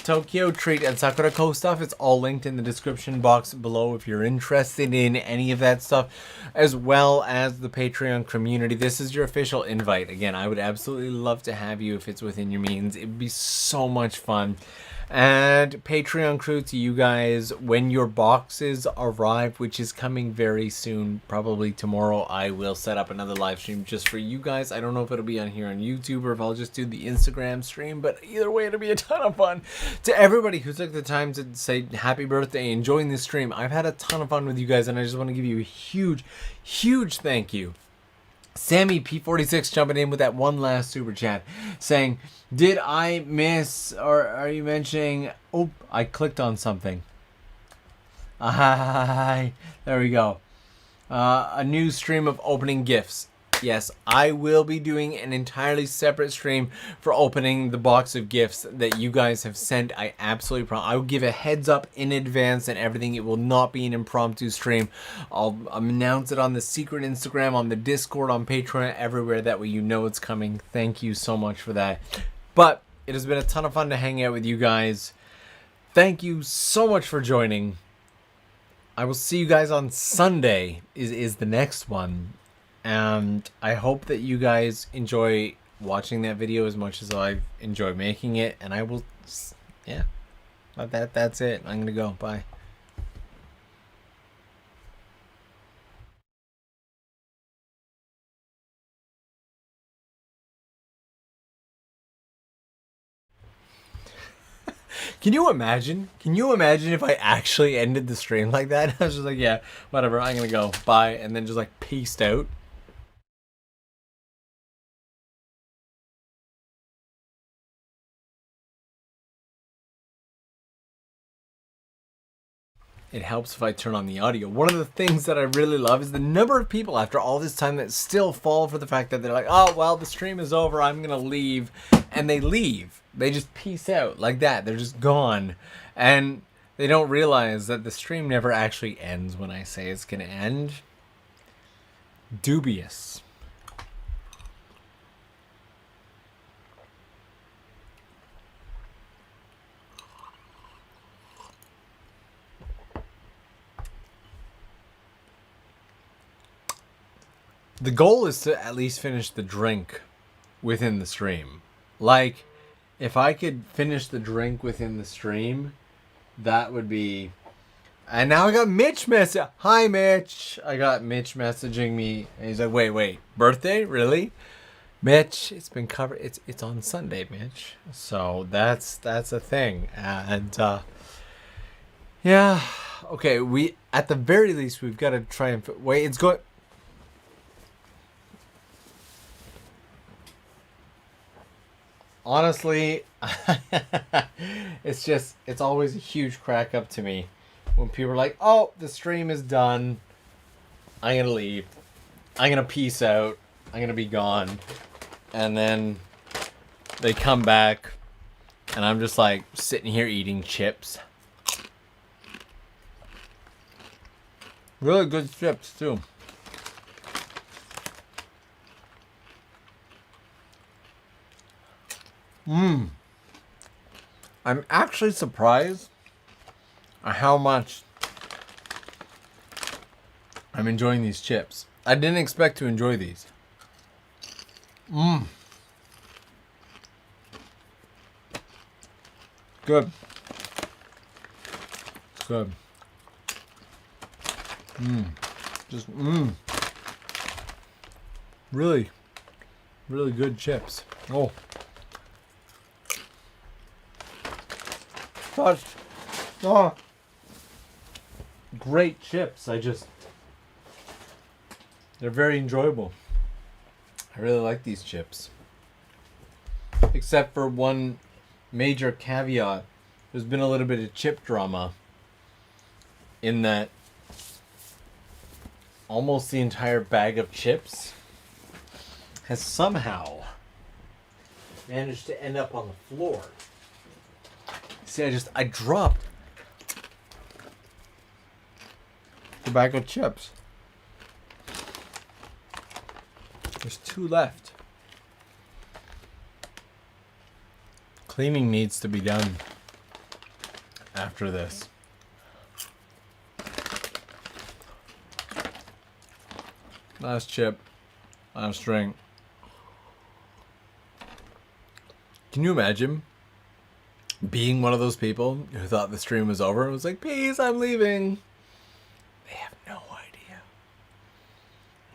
[SPEAKER 1] Tokyo Treat and Sakura Co stuff, it's all linked in the description box below if you're interested in any of that stuff, as well as the Patreon community. This is your official invite. Again, I would absolutely love to have you if it's within your means. It'd be so much fun. And Patreon crew, to you guys, when your boxes arrive, which is coming very soon, probably tomorrow, I will set up another live stream just for you guys. I don't know if it'll be on here on YouTube or if I'll just do the Instagram stream, but either way, it'll be a ton of fun. To everybody who took the time to say happy birthday and join this stream, I've had a ton of fun with you guys, and I just want to give you a huge, huge thank you. Sammy P46 jumping in with that one last super chat saying, did I miss, or are you mentioning, oh, I clicked on something. Hi, there we go. A new stream of opening gifts. Yes, I will be doing an entirely separate stream for opening the box of gifts that you guys have sent. I absolutely promise. I will give a heads up in advance and everything. It will not be an impromptu stream. I'll announce it on the secret Instagram, on the Discord, on Patreon, everywhere. That way you know it's coming. Thank you so much for that. But it has been a ton of fun to hang out with you guys. Thank you so much for joining. I will see you guys on Sunday is the next one. And I hope that you guys enjoy watching that video as much as I enjoy making it. And I will, yeah, that's it. I'm going to go. Bye. Can you imagine? Can you imagine if I actually ended the stream like that? I was just like, yeah, whatever. I'm going to go. Bye. And then just like peaced out. It helps if I turn on the audio. One of the things that I really love is the number of people after all this time that still fall for the fact that they're like, oh, well, the stream is over. I'm going to leave. And they leave. They just peace out like that. They're just gone. And they don't realize that the stream never actually ends when I say it's going to end. Dubious. The goal is to at least finish the drink within the stream. Like, if I could finish the drink within the stream, that would be... And now I got Mitch Hi, Mitch. I got Mitch messaging me. And he's like, wait, birthday? Really? Mitch, it's been covered. It's on Sunday, Mitch. So that's a thing. And, yeah. Okay, we... At the very least, we've got to try and... Wait, it's going... Honestly, it's always a huge crack up to me when people are like, oh, the stream is done. I'm going to leave. I'm going to peace out. I'm going to be gone. And then they come back and I'm just like sitting here eating chips. Really good chips too. I'm actually surprised at how much I'm enjoying these chips. I didn't expect to enjoy these. Good. Good. Just, really, really good chips. Oh. Gosh. Oh. Great chips. They're very enjoyable. I really like these chips. Except for one major caveat. There's been a little bit of chip drama in that almost the entire bag of chips has somehow managed to end up on the floor. See, I dropped the bag of chips. There's 2 left. Cleaning needs to be done after this. Last chip. Last drink. Can you imagine being one of those people who thought the stream was over and was like, peace, I'm leaving? They have no idea.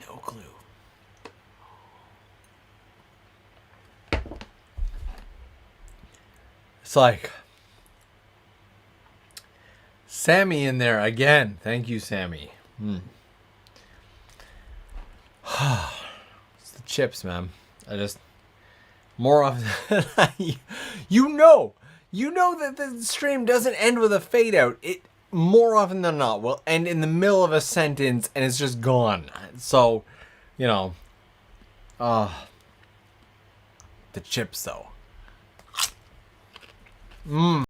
[SPEAKER 1] No clue. It's like Sammy in there again. Thank you, Sammy. It's the chips, man. More often you know that the stream doesn't end with a fade out. It more often than not will end in the middle of a sentence and it's just gone. So, Oh. The chips, though. Mmm.